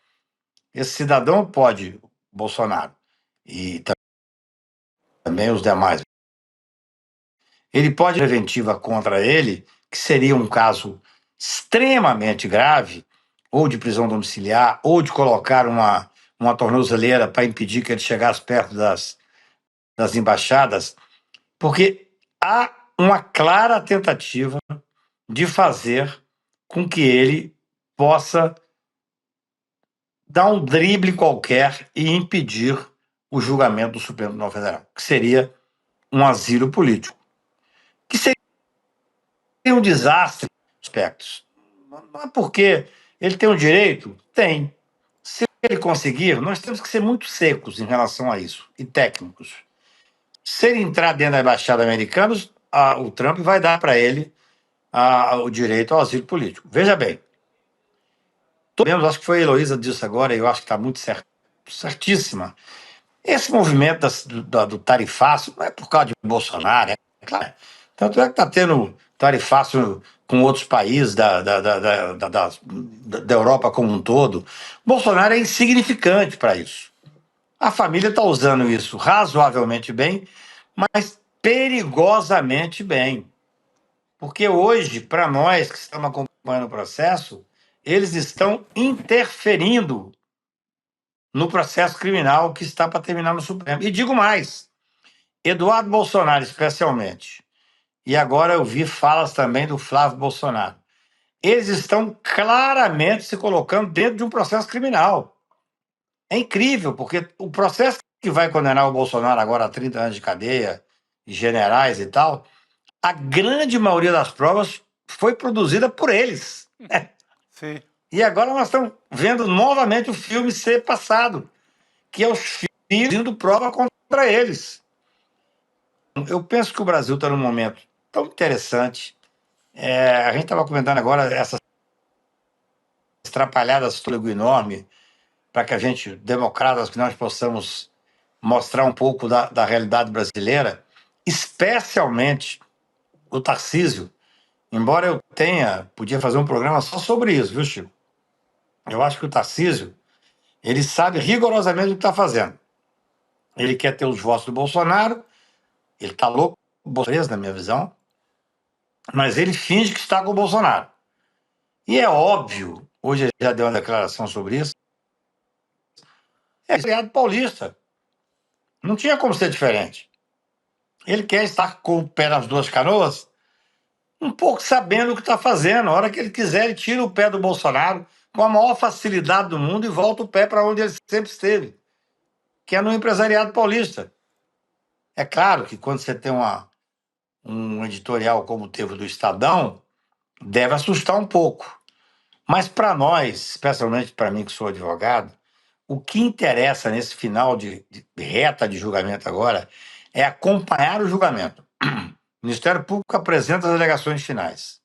S10: Esse cidadão pode, Bolsonaro, e também os demais, ele pode preventiva contra ele, que seria um caso extremamente grave, ou de prisão domiciliar, ou de colocar uma tornozeleira para impedir que ele chegasse perto das embaixadas, porque há uma clara tentativa de fazer com que ele possa dar um drible qualquer e impedir o julgamento do Supremo Tribunal Federal, que seria um asilo político, que seria um desastre em aspectos. Não é porque ele tem o direito? Tem. Se ele conseguir, nós temos que ser muito secos em relação a isso, e técnicos. Se ele entrar dentro da embaixada americana, o Trump vai dar para ele o direito ao asilo político. Veja bem, acho que foi a Heloísa disso agora, e eu acho que está muito certíssima. Esse movimento do tarifaço não é por causa de Bolsonaro, é claro. Tanto é que está tendo tarifaço com outros países da Europa como um todo. Bolsonaro é insignificante para isso. A família está usando isso razoavelmente bem, mas perigosamente bem. Porque hoje, para nós que estamos acompanhando o processo, eles estão interferindo no processo criminal que está para terminar no Supremo. E digo mais, Eduardo Bolsonaro especialmente, e agora eu vi falas também do Flávio Bolsonaro, eles estão claramente se colocando dentro de um processo criminal. É incrível, porque o processo que vai condenar o Bolsonaro agora a 30 anos de cadeia, generais e tal, a grande maioria das provas foi produzida por eles.
S6: Sim.
S10: E agora nós estamos vendo novamente o filme ser passado, que é os filhos dando prova contra eles. Eu penso que o Brasil está num momento tão interessante. A gente estava comentando agora essas atrapalhadas fôlego enorme para que a gente, democratas, que nós possamos mostrar um pouco da realidade brasileira, especialmente o Tarcísio, embora eu podia fazer um programa só sobre isso, viu, Chico? Eu acho que o Tarcísio, ele sabe rigorosamente o que está fazendo. Ele quer ter os votos do Bolsonaro, ele está louco, preso, na minha visão, mas ele finge que está com o Bolsonaro. E é óbvio, hoje ele já deu uma declaração sobre isso, é criado paulista. Não tinha como ser diferente. Ele quer estar com o pé nas duas canoas, um pouco sabendo o que está fazendo. A hora que ele quiser, ele tira o pé do Bolsonaro com a maior facilidade do mundo e volta o pé para onde ele sempre esteve, que é no empresariado paulista. É claro que quando você tem um editorial como teve o do Estadão, deve assustar um pouco. Mas para nós, especialmente para mim que sou advogado, o que interessa nesse final de reta de julgamento agora é acompanhar o julgamento. O Ministério Público apresenta as alegações finais.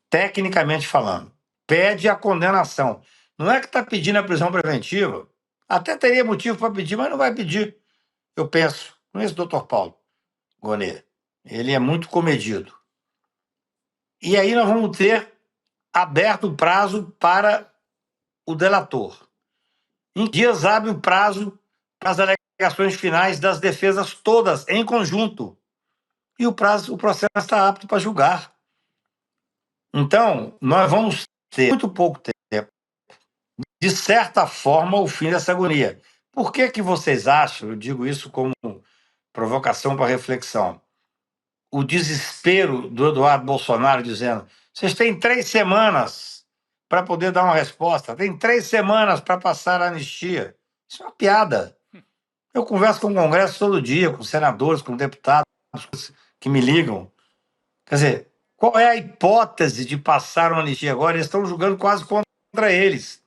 S10: Tecnicamente falando, pede a condenação. Não é que está pedindo a prisão preventiva. Até teria motivo para pedir, mas não vai pedir. Eu penso, não é esse doutor Paulo Gonet. Ele é muito comedido. E aí nós vamos ter aberto o prazo para o delator. Em dias abre o prazo para as alegações finais das defesas todas, em conjunto. E o processo está apto para julgar. Então, nós vamos ter muito pouco tempo, de certa forma, o fim dessa agonia. Por que vocês acham, eu digo isso como provocação para reflexão, o desespero do Eduardo Bolsonaro dizendo: vocês têm 3 semanas para poder dar uma resposta, tem 3 semanas para passar a anistia. Isso é uma piada. Eu converso com o Congresso todo dia, com senadores, com deputados que me ligam. Quer dizer, qual é a hipótese de passar uma anistia agora? Eles estão julgando quase contra eles.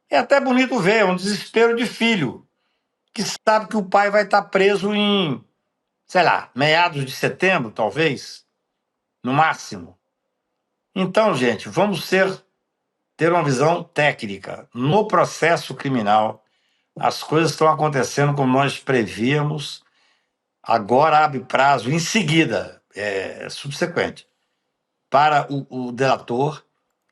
S10: É até bonito ver, é um desespero de filho, que sabe que o pai vai estar preso em, sei lá, meados de setembro, talvez, no máximo. Então, gente, vamos ter uma visão técnica. No processo criminal, as coisas estão acontecendo como nós prevíamos. Agora abre prazo em seguida, subsequente, para o delator,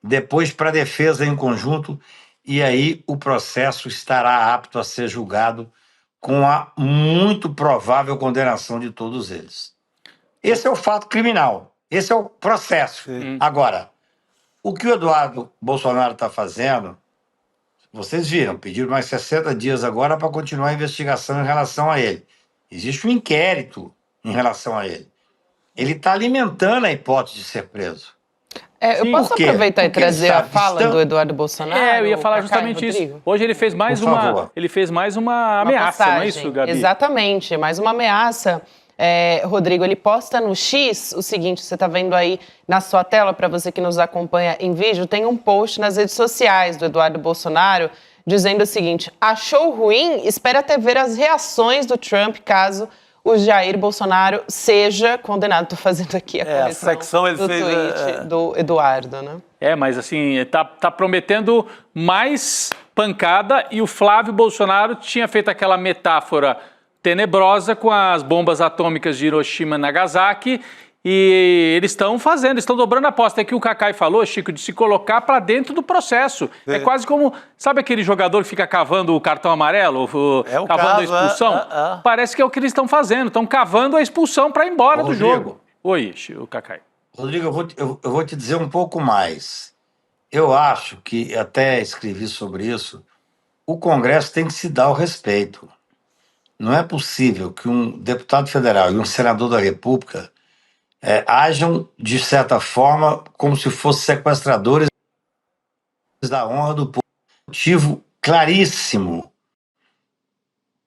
S10: depois para a defesa em conjunto, e aí o processo estará apto a ser julgado com a muito provável condenação de todos eles. Esse é o fato criminal, esse é o processo.
S6: Sim.
S10: Agora, o que o Eduardo Bolsonaro está fazendo, vocês viram, pediram mais 60 dias agora para continuar a investigação em relação a ele. Existe um inquérito em relação a ele. Ele está alimentando a hipótese de ser preso.
S5: Eu posso aproveitar e trazer a fala do Eduardo Bolsonaro?
S8: Eu ia falar justamente isso. Hoje ele fez mais uma ameaça, não é isso, Gabi?
S5: Exatamente, mais uma ameaça. Rodrigo, ele posta no X o seguinte, você está vendo aí na sua tela, para você que nos acompanha em vídeo, tem um post nas redes sociais do Eduardo Bolsonaro dizendo o seguinte: achou ruim? Espera até ver as reações do Trump caso o Jair Bolsonaro seja condenado. Estou fazendo aqui a correção do tweet do Eduardo, né?
S8: Mas assim, tá prometendo mais pancada, e o Flávio Bolsonaro tinha feito aquela metáfora tenebrosa com as bombas atômicas de Hiroshima e Nagasaki, e eles estão dobrando a aposta. É que o Cacai falou, Chico, de se colocar para dentro do processo. É quase como, sabe aquele jogador que fica cavando o cartão amarelo, cavando a expulsão? Parece que é o que eles estão fazendo, estão cavando a expulsão para ir embora do jogo. Oi, o Cacai.
S10: Rodrigo, eu vou te dizer um pouco mais. Eu acho que, até escrevi sobre isso, o Congresso tem que se dar o respeito. Não é possível que um deputado federal e um senador da República ajam, de certa forma, como se fossem sequestradores da honra do povo. Motivo claríssimo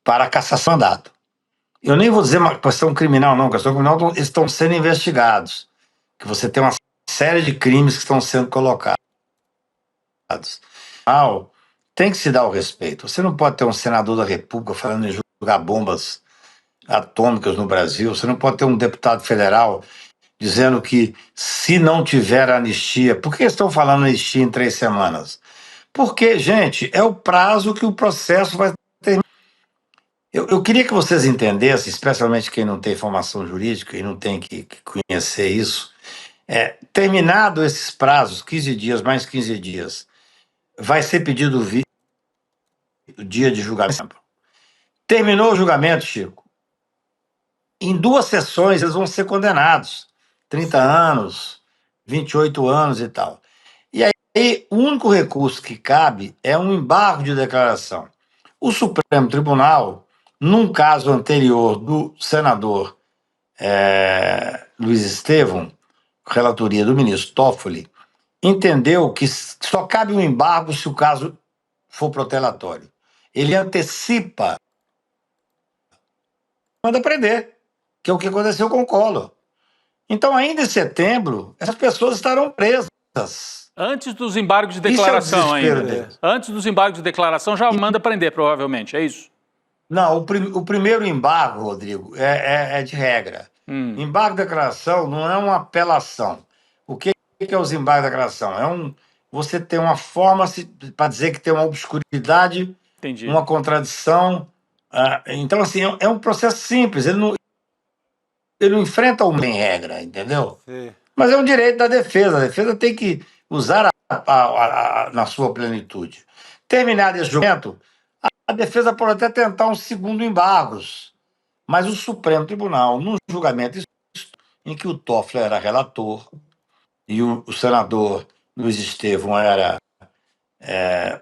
S10: para a cassação de mandato. Eu nem vou dizer uma questão criminal, não. Questão criminal, eles estão sendo investigados. Que você tem uma série de crimes que estão sendo colocados. Tem que se dar o respeito. Você não pode ter um senador da República falando em jogar bombas atômicas no Brasil. Você não pode ter um deputado federal dizendo que se não tiver anistia... Por que estão falando anistia em 3 semanas? Porque, gente, é o prazo que o processo vai terminar. Eu queria que vocês entendessem, especialmente quem não tem formação jurídica e não tem que conhecer isso, terminado esses prazos, 15 dias, mais 15 dias, vai ser pedido o dia de julgamento. Terminou o julgamento, Chico. Em 2 sessões eles vão ser condenados. 30 anos, 28 anos e tal. E aí, o único recurso que cabe é um embargo de declaração. O Supremo Tribunal, num caso anterior do senador Luiz Estevão, relatoria do ministro Toffoli, entendeu que só cabe um embargo se o caso for protelatório. Ele antecipa, manda prender, que é o que aconteceu com o Collor. Então, ainda em setembro, essas pessoas estarão presas.
S8: Antes dos embargos de declaração ainda.
S10: Deles.
S8: Antes dos embargos de declaração já manda prender, provavelmente, é isso?
S10: Não, o primeiro embargo, Rodrigo, é de regra. Embargo de declaração não é uma apelação. O que é os embargos de declaração? Você tem uma forma para dizer que tem uma obscuridade,
S8: Entendi.
S10: Uma contradição. Então, assim, é um processo simples. Ele não enfrenta o em regra, entendeu?
S6: Sim.
S10: Mas é um direito da defesa. A defesa tem que usar na sua plenitude. Terminado esse julgamento, a defesa pode até tentar um segundo embargos, mas o Supremo Tribunal, num julgamento em que o Toffoli era relator e o senador Luiz Estevão era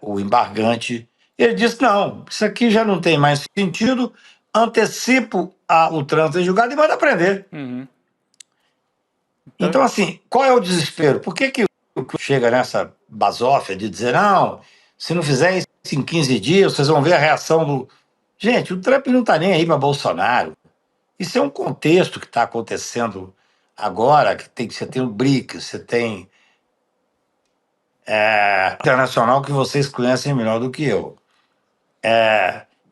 S10: o embargante, ele disse, não, isso aqui já não tem mais sentido, antecipo o trânsito em julgado e manda prender. Então, assim, qual é o desespero? Por que chega nessa basófia de dizer, não, se não fizer isso em 15 dias, vocês vão ver a reação do... Gente, o Trump não está nem aí para Bolsonaro. Isso é um contexto que está acontecendo agora, que você tem o BRICS, você tem internacional que vocês conhecem melhor do que eu.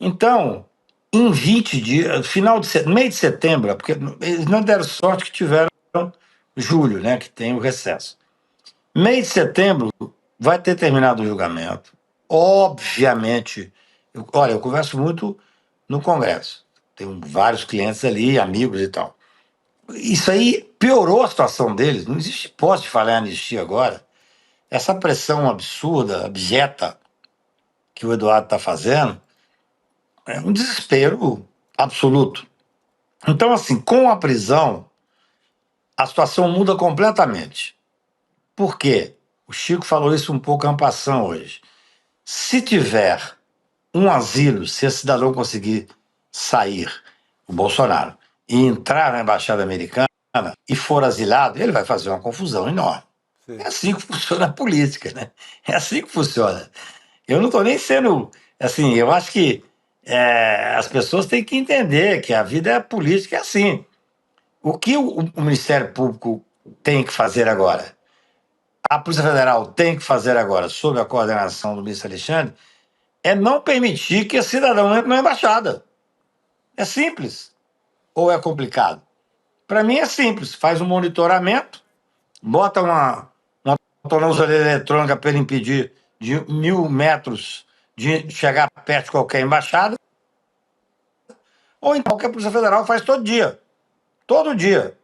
S10: Então, em 20 dias, meio de setembro, porque eles não deram sorte que tiveram julho, né, que tem o recesso. Meio de setembro vai ter terminado o julgamento. Obviamente, eu converso muito no Congresso. Tenho vários clientes ali, amigos e tal. Isso aí piorou a situação deles. Não existe hipótese de falar em anistia agora. Essa pressão absurda, abjeta, que o Eduardo está fazendo, é um desespero absoluto. Então, assim, com a prisão, a situação muda completamente. Por quê? O Chico falou isso um pouco en passant hoje. Se tiver um asilo, se esse cidadão conseguir sair, o Bolsonaro, e entrar na embaixada americana e for asilado, ele vai fazer uma confusão enorme. Sim. É assim que funciona a política, né? É assim que funciona. Eu não estou nem sendo... Assim, eu acho que as pessoas têm que entender que a vida política é assim. O que o Ministério Público tem que fazer agora? A Polícia Federal tem que fazer agora, sob a coordenação do ministro Alexandre, é não permitir que esse cidadão entre na embaixada. É simples. Ou é complicado? Para mim é simples. Faz um monitoramento, bota uma tornozeleira eletrônica para ele impedir de 1.000 metros de chegar perto de qualquer embaixada, ou então o que a Polícia Federal faz todo dia. Todo dia.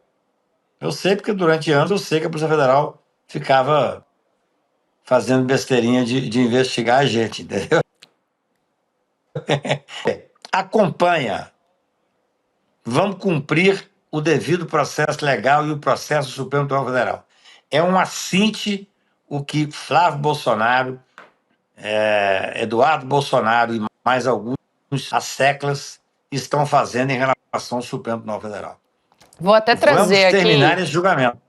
S10: Eu sei porque durante anos eu sei que a Polícia Federal ficava fazendo besteirinha de investigar a gente, entendeu? Acompanha. Vamos cumprir o devido processo legal e o processo do Supremo Tribunal Federal. É um assinte o que Flávio Bolsonaro, Eduardo Bolsonaro e mais alguns, as seclas, estão fazendo em relação ao Supremo Tribunal Federal.
S5: Vou até trazer
S10: Vamos terminar
S5: aqui...
S10: esse julgamento.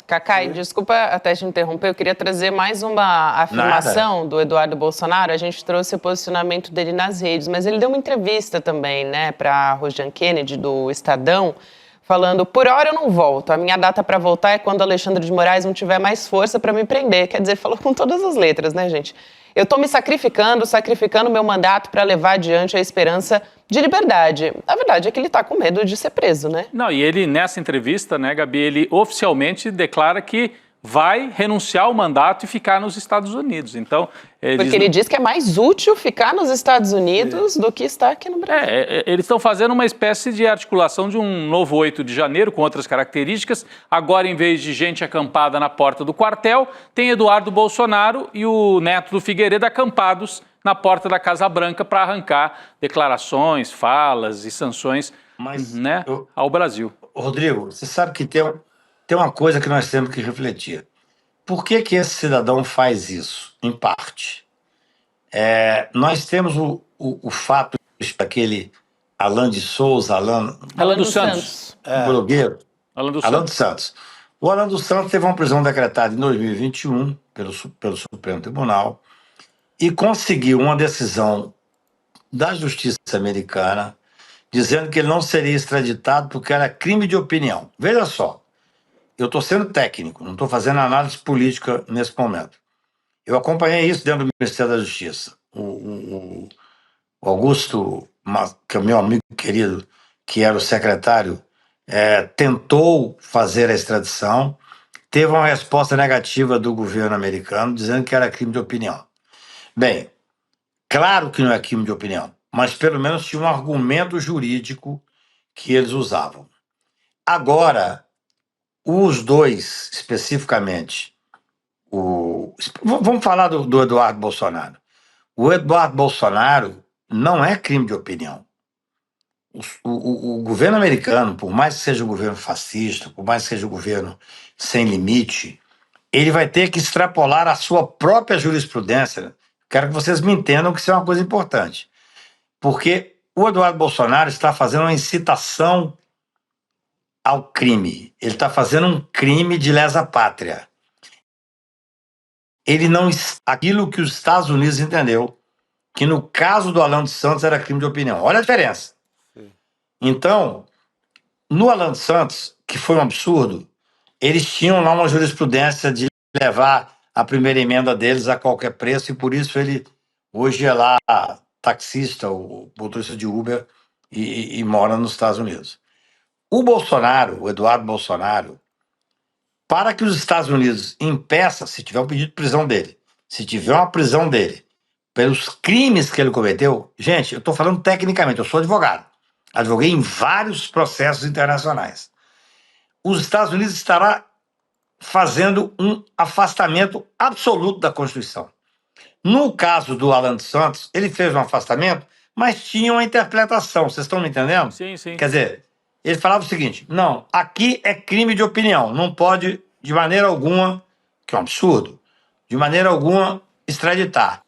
S5: Cacai, desculpa até te interromper, eu queria trazer mais uma afirmação do Eduardo Bolsonaro. A gente trouxe o posicionamento dele nas redes, mas ele deu uma entrevista também, né, para a Rojan Kennedy, do Estadão, falando: por hora eu não volto, a minha data para voltar é quando Alexandre de Moraes não tiver mais força para me prender. Quer dizer, falou com todas as letras, né, gente? Eu estou me sacrificando meu mandato para levar adiante a esperança de liberdade. A verdade é que ele está com medo de ser preso, né?
S8: Não, e ele, nessa entrevista, né, Gabi, ele oficialmente declara que vai renunciar ao mandato e ficar nos Estados Unidos. Então,
S5: porque ele diz que é mais útil ficar nos Estados Unidos do que estar aqui no Brasil.
S8: Eles estão fazendo uma espécie de articulação de um novo 8 de janeiro com outras características. Agora, em vez de gente acampada na porta do quartel, tem Eduardo Bolsonaro e o neto do Figueiredo acampados na porta da Casa Branca para arrancar declarações, falas e sanções, né, ao Brasil.
S10: Rodrigo, você sabe que tem uma coisa que nós temos que refletir. Por que esse cidadão faz isso, em parte? Nós temos o fato daquele Alan de Souza, Alan
S8: dos Santos.
S10: blogueiro.
S8: Alan
S10: dos Santos. O Alan dos Santos teve uma prisão decretada em 2021 pelo Supremo Tribunal e conseguiu uma decisão da Justiça americana dizendo que ele não seria extraditado porque era crime de opinião. Veja só. Eu estou sendo técnico, não estou fazendo análise política nesse momento. Eu acompanhei isso dentro do Ministério da Justiça. O Augusto, que é o meu amigo querido, que era o secretário, tentou fazer a extradição, teve uma resposta negativa do governo americano, dizendo que era crime de opinião. Bem, claro que não é crime de opinião, mas pelo menos tinha um argumento jurídico que eles usavam. Agora, os dois, especificamente, vamos falar do Eduardo Bolsonaro. O Eduardo Bolsonaro não é crime de opinião. O governo americano, por mais que seja um governo fascista, por mais que seja um governo sem limite, ele vai ter que extrapolar a sua própria jurisprudência. Quero que vocês me entendam que isso é uma coisa importante. Porque o Eduardo Bolsonaro está fazendo uma incitação ao crime. Ele está fazendo um crime de lesa pátria. Ele não... Aquilo que os Estados Unidos entendeu, que no caso do Alan dos Santos era crime de opinião. Olha a diferença. Sim. Então, no Alan dos Santos, que foi um absurdo, eles tinham lá uma jurisprudência de levar a primeira emenda deles a qualquer preço e por isso ele hoje é lá taxista, o motorista de Uber e mora nos Estados Unidos. O Bolsonaro, o Eduardo Bolsonaro, para que os Estados Unidos impeçam, se tiver um pedido de prisão dele, se tiver uma prisão dele, pelos crimes que ele cometeu, gente, eu estou falando tecnicamente, eu sou advogado, advoguei em vários processos internacionais. Os Estados Unidos estará fazendo um afastamento absoluto da Constituição. No caso do Alan dos Santos, ele fez um afastamento, mas tinha uma interpretação, vocês estão me entendendo?
S8: Sim, sim.
S10: Quer dizer, ele falava o seguinte: não, aqui é crime de opinião, não pode, de maneira alguma, que é um absurdo, de maneira alguma, extraditar.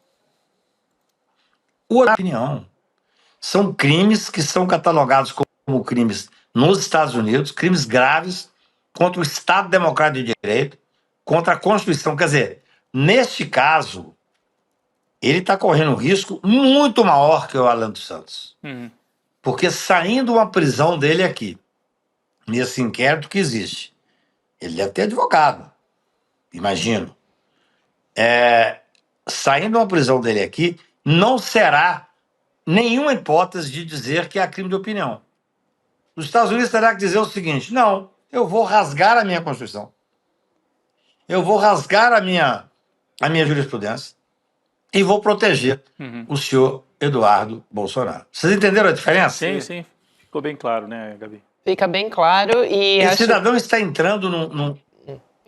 S10: A opinião são crimes que são catalogados como crimes nos Estados Unidos, crimes graves contra o Estado Democrático de Direito, contra a Constituição. Quer dizer, neste caso, ele está correndo um risco muito maior que o Alan dos Santos. Porque saindo uma prisão dele aqui, nesse inquérito que existe, ele deve ter advogado, imagino. Saindo uma prisão dele aqui, não será nenhuma hipótese de dizer que é crime de opinião. Os Estados Unidos terá que dizer o seguinte: não, eu vou rasgar a minha Constituição. Eu vou rasgar a minha jurisprudência e vou proteger o senhor Eduardo Bolsonaro. Vocês entenderam a diferença?
S8: Sim, sim. Ficou bem claro, né, Gabi?
S5: Fica bem claro e...
S10: Esse cidadão está entrando num...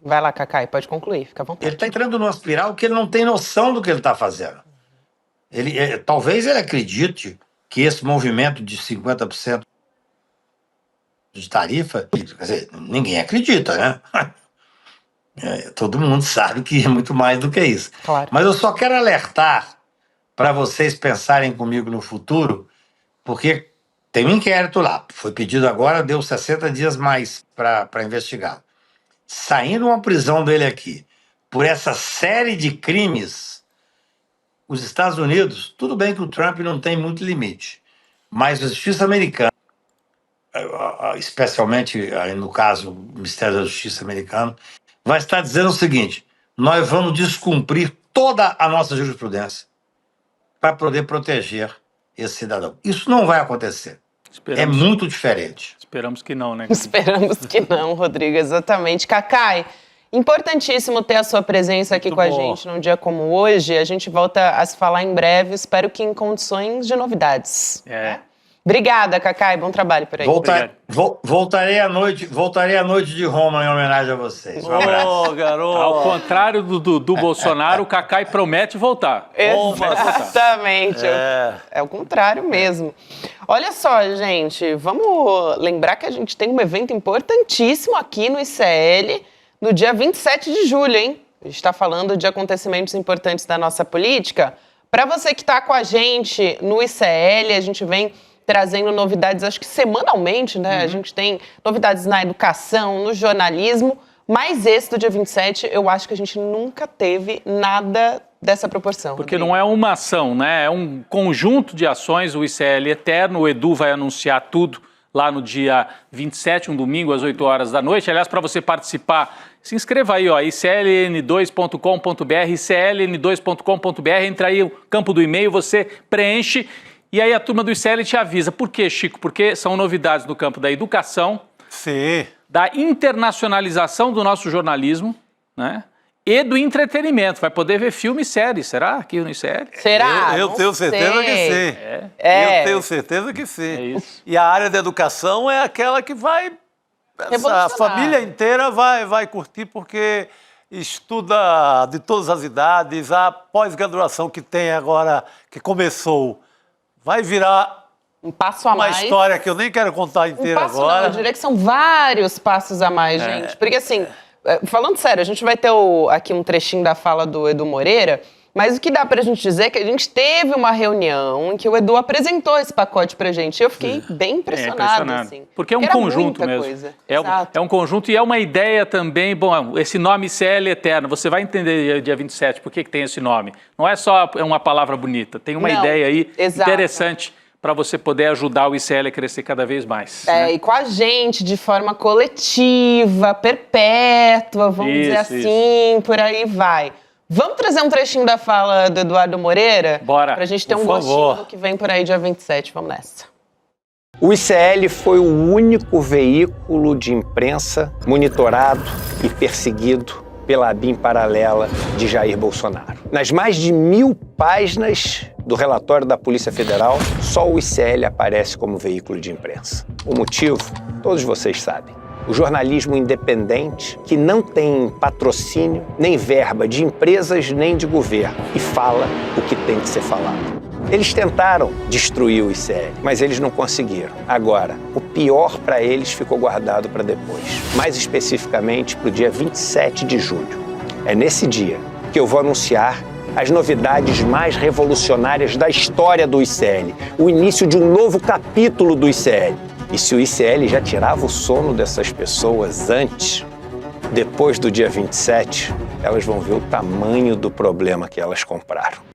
S5: Vai lá, Cacai, pode concluir, fica à vontade.
S10: Ele está entrando numa espiral que ele não tem noção do que ele está fazendo. Talvez ele acredite que esse movimento de 50% de tarifa, quer dizer, ninguém acredita, né? Todo mundo sabe que é muito mais do que isso.
S5: Claro.
S10: Mas eu só quero alertar para vocês pensarem comigo no futuro, porque tem um inquérito lá, foi pedido agora, deu 60 dias mais para investigar. Saindo uma prisão dele aqui, por essa série de crimes, os Estados Unidos, tudo bem que o Trump não tem muito limite, mas a justiça americana, especialmente no caso o Ministério da Justiça americano, vai estar dizendo o seguinte: nós vamos descumprir toda a nossa jurisprudência para poder proteger esse cidadão. Isso não vai acontecer. É muito diferente.
S8: Esperamos que não, né?
S5: Esperamos que não, Rodrigo, exatamente. Cacai, importantíssimo ter a sua presença aqui com a gente num dia como hoje. A gente volta a se falar em breve, espero que em condições de novidades. Obrigada, Cacai, bom trabalho por aí.
S10: Voltarei à noite de Roma em homenagem a vocês. Um abraço.
S6: Garoto.
S8: Ao contrário do Bolsonaro, o Cacai promete voltar.
S5: Exatamente. É o contrário mesmo. Olha só, gente, vamos lembrar que a gente tem um evento importantíssimo aqui no ICL no dia 27 de julho, hein? A gente está falando de acontecimentos importantes da nossa política. Para você que está com a gente no ICL, a gente vem trazendo novidades, acho que semanalmente, né? A gente tem novidades na educação, no jornalismo, mas esse do dia 27, eu acho que a gente nunca teve nada dessa proporção.
S8: Porque não é uma ação, né? É um conjunto de ações, o ICL Eterno, o Edu vai anunciar tudo lá no dia 27, um domingo, às 8 horas da noite. Aliás, para você participar, se inscreva aí, ó, icln2.com.br, icln2.com.br, entra aí o campo do e-mail, você preenche. E aí a turma do ICL te avisa. Por quê, Chico? Porque são novidades no campo da educação, da internacionalização do nosso jornalismo, né? E do entretenimento. Vai poder ver filme e série, será? Aqui no ICL?
S5: Será?
S6: Eu tenho certeza que sim. Eu tenho certeza que sim.
S8: É isso.
S6: E a área da educação é aquela que vai... A família inteira vai curtir, porque estuda de todas as idades. A pós-graduação que tem agora, que começou... vai virar
S5: um passo a mais.
S6: Uma história que eu nem quero contar inteira agora.
S5: Não, eu diria que são vários passos a mais, gente. Porque assim, falando sério, a gente vai ter aqui um trechinho da fala do Edu Moreira, mas o que dá pra gente dizer é que a gente teve uma reunião em que o Edu apresentou esse pacote pra gente. E eu fiquei bem impressionado, assim.
S8: Porque é um conjunto mesmo. É um conjunto e é uma ideia também. Bom, esse nome ICL Eterno, você vai entender dia 27 por que tem esse nome. Não é só uma palavra bonita, tem uma ideia aí interessante para você poder ajudar o ICL a crescer cada vez mais.
S5: E com a gente, de forma coletiva, perpétua, vamos dizer assim, por aí vai. Vamos trazer um trechinho da fala do Eduardo Moreira?
S8: Bora.
S5: Pra gente ter um gostinho do que vem por aí dia 27. Vamos nessa.
S11: O ICL foi o único veículo de imprensa monitorado e perseguido pela ABIN paralela de Jair Bolsonaro. Nas mais de 1000 páginas do relatório da Polícia Federal, só o ICL aparece como veículo de imprensa. O motivo, todos vocês sabem. O jornalismo independente, que não tem patrocínio, nem verba de empresas, nem de governo, e fala o que tem que ser falado. Eles tentaram destruir o ICL, mas eles não conseguiram. Agora, o pior para eles ficou guardado para depois. Mais especificamente, para o dia 27 de julho. É nesse dia que eu vou anunciar as novidades mais revolucionárias da história do ICL. O início de um novo capítulo do ICL. E se o ICL já tirava o sono dessas pessoas antes, depois do dia 27, elas vão ver o tamanho do problema que elas compraram.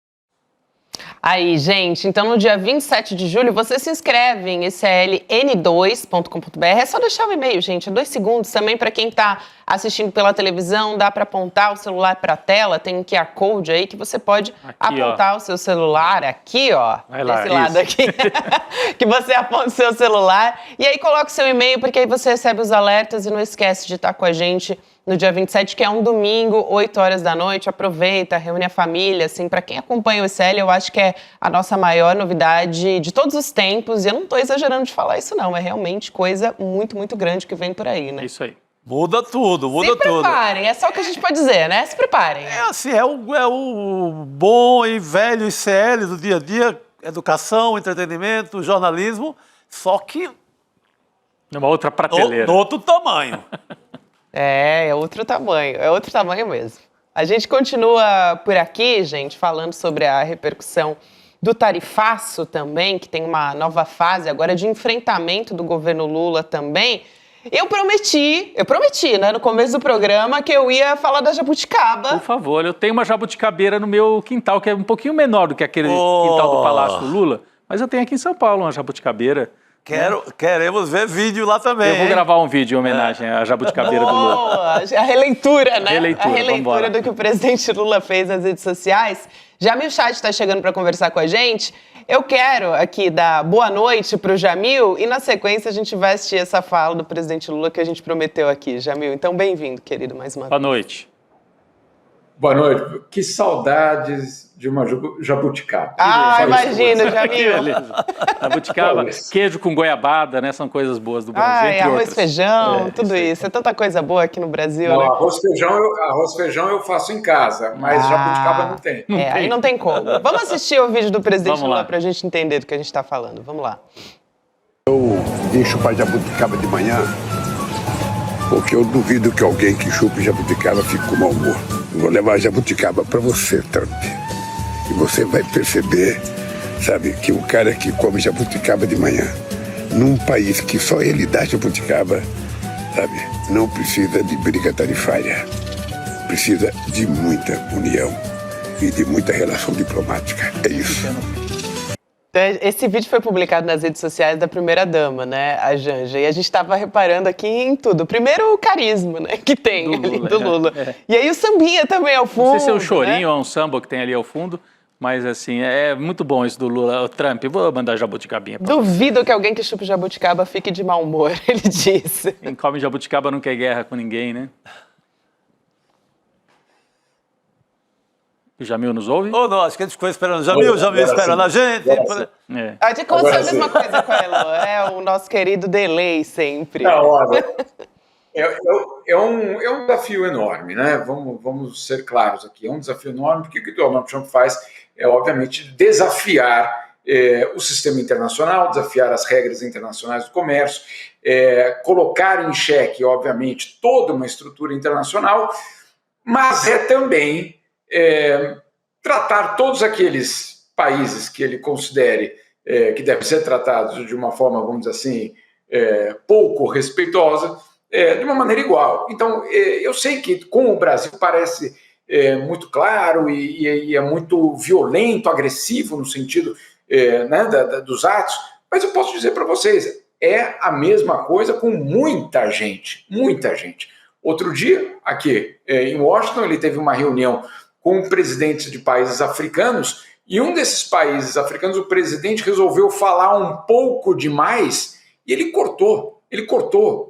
S5: Aí, gente, então no dia 27 de julho você se inscreve em icln2.com.br. É só deixar o e-mail, gente, é 2 segundos. Também para quem está assistindo pela televisão, dá para apontar o celular para a tela, tem um QR Code aí que você pode apontar o seu celular aqui, ó, desse lado aqui, que você aponta o seu celular e aí coloca o seu e-mail, porque aí você recebe os alertas e não esquece de estar com a gente no dia 27, que é um domingo, 8 horas da noite. Aproveita, reúne a família, assim, para quem acompanha o ICL, eu acho que é a nossa maior novidade de todos os tempos, e eu não estou exagerando de falar isso não, é realmente coisa muito, muito grande que vem por aí, né?
S8: É isso aí.
S6: Muda tudo, muda tudo.
S5: Se preparem, é só o que a gente pode dizer, né? Se preparem.
S6: É assim, é o bom e velho ICL do dia a dia, educação, entretenimento, jornalismo, só que
S8: Numa outra prateleira.
S6: No outro tamanho.
S5: É outro tamanho mesmo. A gente continua por aqui, gente, falando sobre a repercussão do tarifaço também, que tem uma nova fase agora de enfrentamento do governo Lula também. Eu prometi, né, no começo do programa, que eu ia falar da jabuticaba.
S8: Por favor, eu tenho uma jabuticabeira no meu quintal, que é um pouquinho menor do que aquele quintal do Palácio do Lula, mas eu tenho aqui em São Paulo uma jabuticabeira.
S6: Queremos ver vídeo lá também.
S8: Eu vou gravar um vídeo em homenagem à jabuticabeira do Lula.
S5: A releitura, né?
S8: A
S5: releitura do que o presidente Lula fez nas redes sociais. Jamil Chat está chegando para conversar com a gente. Eu quero aqui dar boa noite para o Jamil e, na sequência, a gente vai assistir essa fala do presidente Lula que a gente prometeu aqui. Jamil, então bem-vindo, querido, mais uma vez.
S8: Boa noite.
S12: Boa noite. Que saudades de uma jabuticaba.
S5: Imagino, Jamil.
S8: Jabuticaba, queijo com goiabada, né? São coisas boas do Brasil, entre
S5: arroz,
S8: outras.
S5: feijão, tudo isso. É tanta coisa boa aqui no Brasil,
S12: não,
S5: né?
S12: Arroz, feijão eu faço em casa, mas jabuticaba não tem.
S5: Aí não tem como. Vamos assistir o vídeo do presidente Lula para a gente entender do que a gente está falando. Vamos lá.
S3: Eu vim chupar jabuticaba de manhã, porque eu duvido que alguém que chupe jabuticaba fique com mau humor. Eu vou levar jabuticaba para você, Trump. E você vai perceber, sabe, que o cara que come jabuticaba de manhã, num país que só ele dá jabuticaba, sabe, não precisa de briga tarifária. Precisa de muita união e de muita relação diplomática. É isso.
S5: Esse vídeo foi publicado nas redes sociais da primeira-dama, né, a Janja, e a gente estava reparando aqui em tudo. Primeiro, o carisma, né, que tem do Lula. E aí o sambinha também ao fundo.
S8: Não sei se é um chorinho ou um samba que tem ali ao fundo, mas assim, é muito bom isso do Lula. O Trump, vou mandar jabuticabinha pra
S5: Duvido que alguém que chupe jabuticaba fique de mau humor, ele disse.
S8: Quem come jabuticaba não quer guerra com ninguém, né? O Jamil nos ouve?
S6: Não, acho que a gente ficou esperando o Jamil esperando a gente.
S5: A gente aconteceu a mesma coisa com ele, é o nosso querido delay sempre.
S12: Olha, é um desafio enorme, né? Vamos ser claros aqui. É um desafio enorme, porque o que o Donald Trump faz é, obviamente, desafiar o sistema internacional, desafiar as regras internacionais do comércio, colocar em xeque, obviamente, toda uma estrutura internacional, mas é também tratar todos aqueles países que ele considere que devem ser tratados de uma forma, vamos dizer assim, pouco respeitosa, de uma maneira igual. Então, eu sei que com o Brasil parece muito claro e é muito violento, agressivo no sentido né, dos atos, mas eu posso dizer para vocês, é a mesma coisa com muita gente, muita gente. Outro dia, aqui em Washington, ele teve uma reunião com presidentes de países africanos, e um desses países africanos, o presidente resolveu falar um pouco demais, e ele cortou,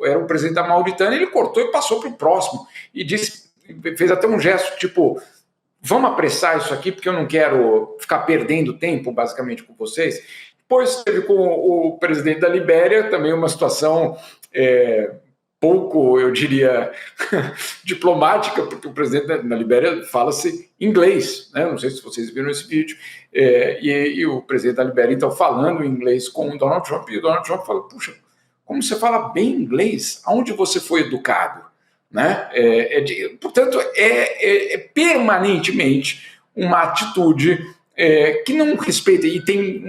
S12: era o presidente da Mauritânia, ele cortou e passou para o próximo, e fez até um gesto tipo, vamos apressar isso aqui, porque eu não quero ficar perdendo tempo, basicamente, com vocês. Depois teve com o presidente da Libéria também uma situação pouco, eu diria, diplomática, porque o presidente da Libéria fala-se inglês, né? Não sei se vocês viram esse vídeo, e o presidente da Libéria, então, falando inglês com o Donald Trump, e o Donald Trump fala, puxa, como você fala bem inglês? Aonde você foi educado? Né? Portanto, permanentemente uma atitude que não respeita e tem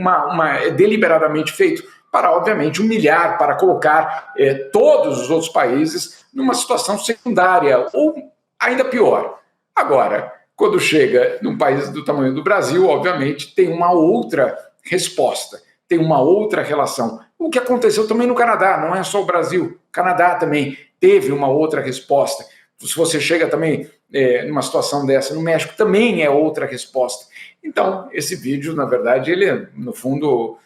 S12: é deliberadamente feito para, obviamente, humilhar, para colocar todos os outros países numa situação secundária, ou ainda pior. Agora, quando chega num país do tamanho do Brasil, obviamente, tem uma outra resposta, tem uma outra relação. O que aconteceu também no Canadá, não é só o Brasil, o Canadá também teve uma outra resposta. Se você chega também numa situação dessa no México, também é outra resposta. Então, esse vídeo, na verdade, ele é, no fundo,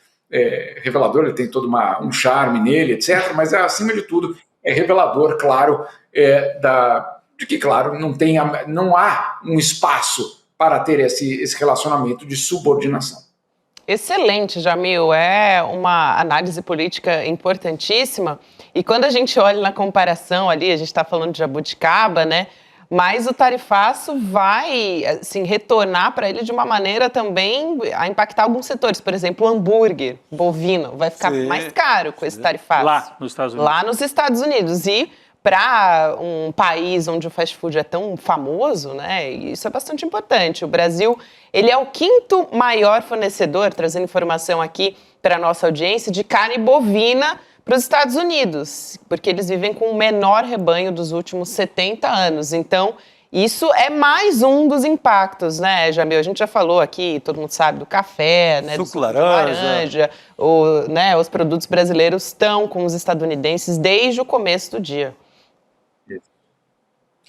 S12: revelador, ele tem todo um charme nele, etc., mas, acima de tudo, é revelador, claro, de que, claro, não há um espaço para ter esse relacionamento de subordinação.
S5: Excelente, Jamil. É uma análise política importantíssima. E quando a gente olha na comparação ali, a gente está falando de jabuticaba, né? mas o tarifaço vai assim, retornar para ele de uma maneira também a impactar alguns setores. Por exemplo, o hambúrguer bovino vai ficar mais caro com esse tarifaço.
S8: Lá nos Estados Unidos.
S5: Lá nos Estados Unidos. E para um país onde o fast food é tão famoso, né, isso é bastante importante. O Brasil, ele é o 5º maior fornecedor, trazendo informação aqui para a nossa audiência, de carne bovina para os Estados Unidos, porque eles vivem com o menor rebanho dos últimos 70 anos. Então, isso é mais um dos impactos, né, Jamil? A gente já falou aqui, todo mundo sabe, do café, né,
S6: suco
S5: do
S6: laranja.
S5: Os produtos brasileiros estão com os estadunidenses desde o começo do dia.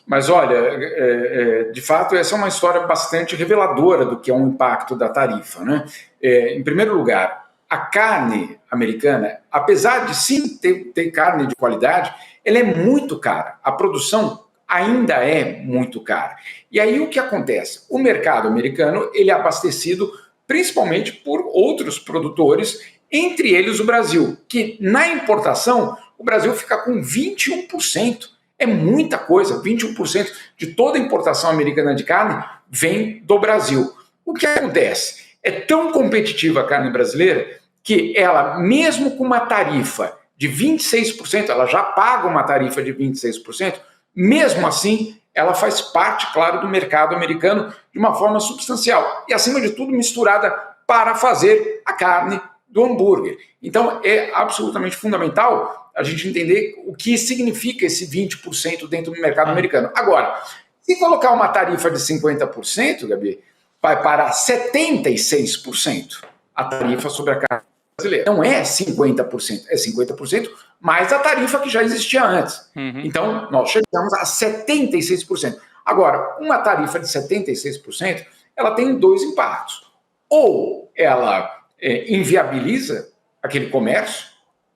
S12: Mas olha, de fato, essa é uma história bastante reveladora do que é um impacto da tarifa, né? Em primeiro lugar, a carne americana, apesar de sim ter carne de qualidade, ela é muito cara. A produção ainda é muito cara. E aí o que acontece? O mercado americano, ele é abastecido principalmente por outros produtores, entre eles o Brasil, que na importação, o Brasil fica com 21%. É muita coisa, 21% de toda a importação americana de carne vem do Brasil. O que acontece? É tão competitiva a carne brasileira que ela, mesmo com uma tarifa de 26%, ela já paga uma tarifa de 26%, mesmo assim, ela faz parte, claro, do mercado americano de uma forma substancial. E, acima de tudo, misturada para fazer a carne do hambúrguer. Então, é absolutamente fundamental a gente entender o que significa esse 20% dentro do mercado americano. Agora, se colocar uma tarifa de 50%, Gabi, vai para 76% a tarifa sobre a carne brasileira. Não é 50%, é 50% mais a tarifa que já existia antes. Então, nós chegamos a 76%. Agora, uma tarifa de 76%, ela tem dois impactos. Ou ela inviabiliza aquele comércio,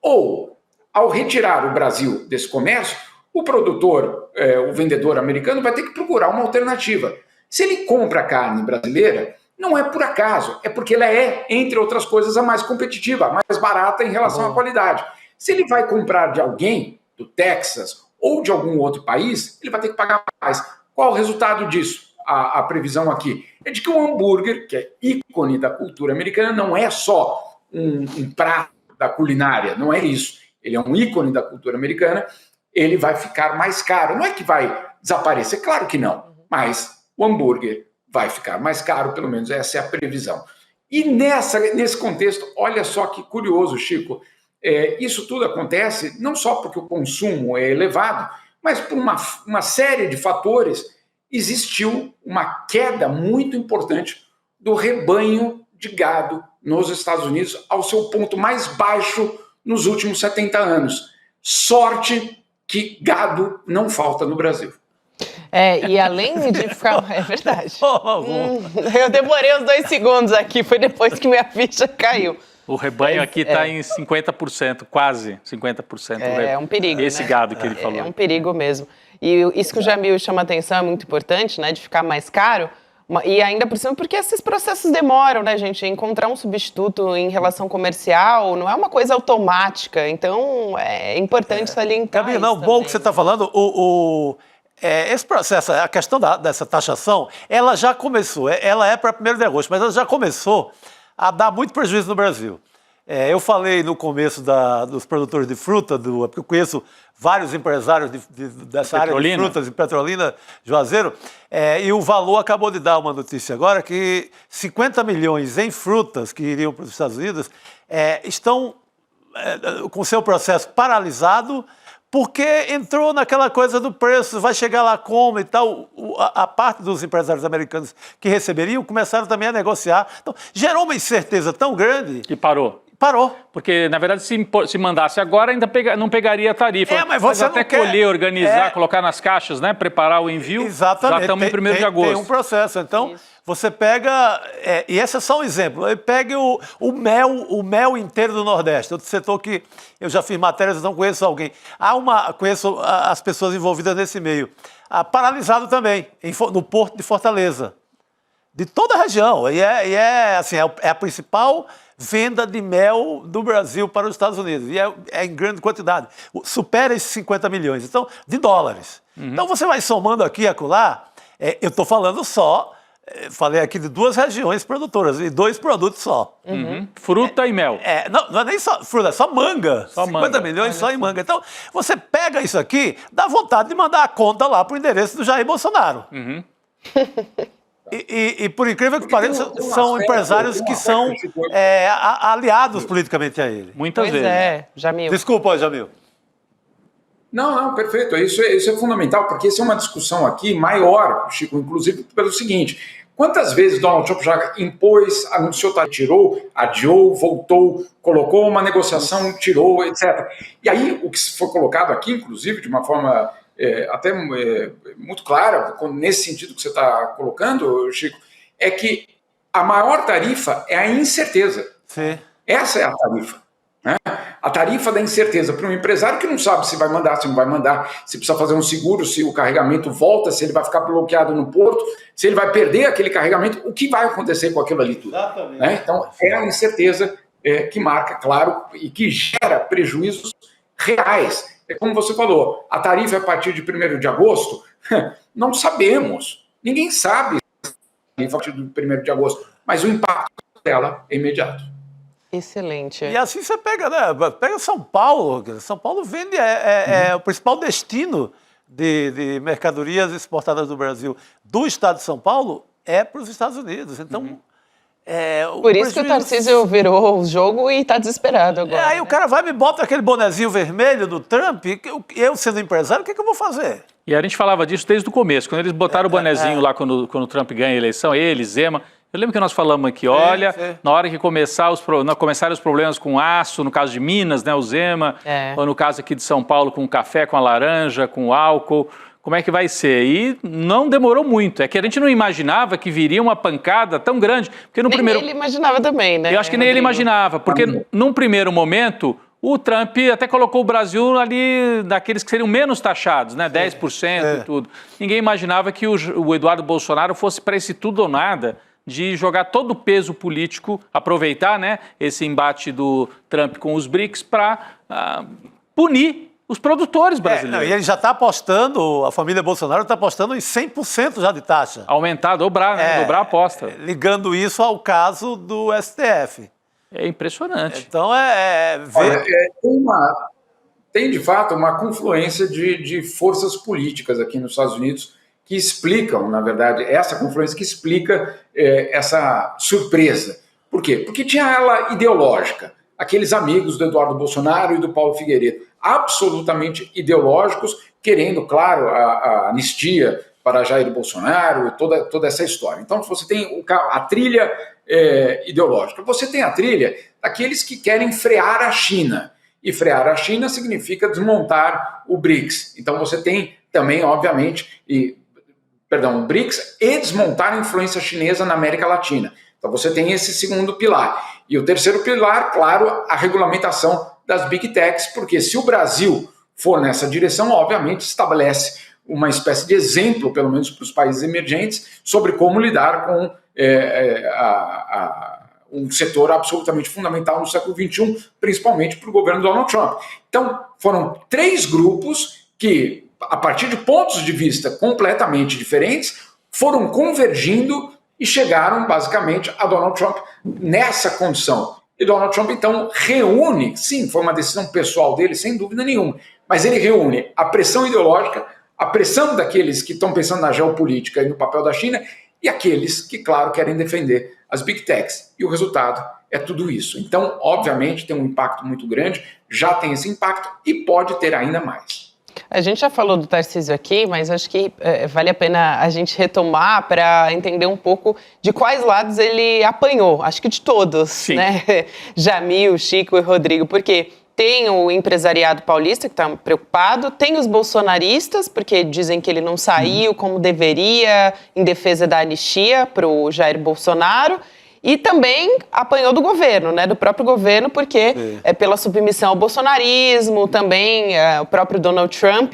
S12: ou, ao retirar o Brasil desse comércio, o produtor, o vendedor americano vai ter que procurar uma alternativa. Se ele compra carne brasileira, não é por acaso, é porque ela é, entre outras coisas, a mais competitiva, a mais barata em relação à qualidade. Se ele vai comprar de alguém, do Texas ou de algum outro país, ele vai ter que pagar mais. Qual o resultado disso? A previsão aqui é de que o hambúrguer, que é ícone da cultura americana, não é só um prato da culinária, não é isso. Ele é um ícone da cultura americana, ele vai ficar mais caro. Não é que vai desaparecer, claro que não, mas o hambúrguer vai ficar mais caro, pelo menos essa é a previsão. E nesse contexto, olha só que curioso, Chico, isso tudo acontece não só porque o consumo é elevado, mas por uma série de fatores. Existiu uma queda muito importante do rebanho de gado nos Estados Unidos ao seu ponto mais baixo nos últimos 70 anos. Sorte que gado não falta no Brasil.
S5: E além de ficar... É verdade. Eu demorei uns 2 segundos aqui, foi depois que minha ficha caiu.
S8: O rebanho aqui está em 50%, quase 50%.
S5: É um perigo,
S8: esse gado que ele falou.
S5: É um perigo mesmo. E isso que o Jamil chama atenção é muito importante, né, de ficar mais caro. E ainda por cima, porque esses processos demoram, né, gente? Encontrar um substituto em relação comercial não é uma coisa automática. Então, é importante salientar
S6: isso também. Bom que você está falando, esse processo, a questão dessa taxação, ela já começou, ela é para 1º de agosto, mas ela já começou a dar muito prejuízo no Brasil. Eu falei no começo dos produtores de fruta, porque eu conheço vários empresários dessa área de frutas, em Petrolina, Juazeiro, e o Valor acabou de dar uma notícia agora que 50 milhões em frutas que iriam para os Estados Unidos estão com seu processo paralisado, porque entrou naquela coisa do preço, vai chegar lá como e tal. A parte dos empresários americanos que receberiam começaram também a negociar. Então, gerou uma incerteza tão grande...
S8: Que parou.
S6: Parou.
S8: Porque, na verdade, se mandasse agora, ainda não pegaria a tarifa.
S6: Mas você
S8: até colher, organizar, colocar nas caixas, né? Preparar o envio.
S6: Exatamente.
S8: Já estamos em 1º de agosto.
S6: Tem um processo. Então, você pega... e esse é só um exemplo. Pega o mel inteiro do Nordeste. Outro setor que eu já fiz matérias, não conheço alguém. Conheço as pessoas envolvidas nesse meio. Paralisado também, no Porto de Fortaleza. De toda a região. E assim, é a principal venda de mel do Brasil para os Estados Unidos. E é em grande quantidade. Supera esses 50 milhões. Então, de dólares. Então você vai somando aqui e acolá, eu estou falando só, falei aqui de 2 regiões produtoras e 2 produtos só.
S8: Fruta e mel.
S6: Não é nem só fruta, é só manga.
S8: Só
S6: 50
S8: manga.
S6: milhões só em manga. Então, você pega isso aqui, dá vontade de mandar a conta lá para o endereço do Jair Bolsonaro. E por incrível que pareça, são empresários que são aliados politicamente a ele.
S8: Muitas vezes.
S5: Jamil.
S6: Desculpa, Jamil.
S12: Não, perfeito. Isso é fundamental, porque isso é uma discussão aqui maior, Chico, inclusive pelo seguinte: quantas vezes Donald Trump já impôs, anunciou, tirou, adiou, voltou, colocou uma negociação, tirou, etc. E aí, o que foi colocado aqui, inclusive, de uma forma muito clara, nesse sentido que você está colocando, Chico, é que a maior tarifa é a incerteza.
S6: Sim.
S12: Essa é a tarifa. Né? A tarifa da incerteza para um empresário que não sabe se vai mandar, se não vai mandar, se precisa fazer um seguro, se o carregamento volta, se ele vai ficar bloqueado no porto, se ele vai perder aquele carregamento, o que vai acontecer com aquilo ali tudo.
S6: Exatamente.
S12: Né? Então, é a incerteza que marca, claro, e que gera prejuízos reais. É como você falou, a tarifa é a partir de 1º de agosto? Não sabemos. Ninguém sabe a tarifa a partir de 1º de agosto, mas o impacto dela é imediato.
S5: Excelente.
S6: E assim você pega, né? Pega São Paulo. São Paulo vende, o principal destino de mercadorias exportadas do Brasil do estado de São Paulo é para os Estados Unidos. Então,
S5: por isso que o Tarcísio virou o jogo e está desesperado agora.
S6: Aí o cara vai e me bota aquele bonezinho vermelho do Trump, eu sendo empresário, o que eu vou fazer?
S8: E a gente falava disso desde o começo, quando eles botaram o bonezinho lá quando o Trump ganha a eleição, ele, Zema. Eu lembro que nós falamos aqui, olha, na hora que começaram os problemas com aço, no caso de Minas, né, o Zema, ou no caso aqui de São Paulo com o café, com a laranja, com o álcool, como é que vai ser? E não demorou muito, é que a gente não imaginava que viria uma pancada tão grande, porque no primeiro...
S5: ele imaginava também, né?
S8: Eu acho que nem ele imaginava, porque num primeiro momento... O Trump até colocou o Brasil ali daqueles que seriam menos taxados, né? 10% e tudo. Ninguém imaginava que o Eduardo Bolsonaro fosse para esse tudo ou nada de jogar todo o peso político, aproveitar, né, esse embate do Trump com os BRICS para punir os produtores brasileiros.
S6: E ele já está apostando, a família Bolsonaro está apostando em 100% já de taxa.
S8: Aumentar, dobrar, né? Dobrar a aposta.
S6: Ligando isso ao caso do STF.
S8: É impressionante.
S6: Então,
S12: tem de fato uma confluência de forças políticas aqui nos Estados Unidos que explicam, na verdade, essa confluência que explica essa surpresa. Por quê? Porque tinha ela ideológica, aqueles amigos do Eduardo Bolsonaro e do Paulo Figueiredo, absolutamente ideológicos, querendo, claro, a anistia para Jair Bolsonaro e toda essa história. Então, você tem a trilha ideológica. Você tem a trilha daqueles que querem frear a China. E frear a China significa desmontar o BRICS. Então, você tem também, obviamente, o BRICS e desmontar a influência chinesa na América Latina. Então, você tem esse segundo pilar. E o terceiro pilar, claro, a regulamentação das Big Techs, porque se o Brasil for nessa direção, obviamente, estabelece uma espécie de exemplo, pelo menos para os países emergentes, sobre como lidar com um setor absolutamente fundamental no século XXI, principalmente para o governo Donald Trump. Então, foram 3 grupos que, a partir de pontos de vista completamente diferentes, foram convergindo e chegaram, basicamente, a Donald Trump nessa condição. E Donald Trump, então, reúne, sim, foi uma decisão pessoal dele, sem dúvida nenhuma, mas ele reúne a pressão ideológica, a pressão daqueles que estão pensando na geopolítica e no papel da China, e aqueles que, claro, querem defender as Big Techs. E o resultado é tudo isso. Então, obviamente, tem um impacto muito grande, já tem esse impacto e pode ter ainda mais.
S5: A gente já falou do Tarcísio aqui, mas acho que vale a pena a gente retomar para entender um pouco de quais lados ele apanhou. Acho que de todos,
S8: sim,
S5: né? Jamil, Chico e Rodrigo, porque tem o empresariado paulista que está preocupado, tem os bolsonaristas, porque dizem que ele não saiu como deveria em defesa da anistia para o Jair Bolsonaro, e também apanhou do governo, né, do próprio governo, porque é pela submissão ao bolsonarismo, também o próprio Donald Trump,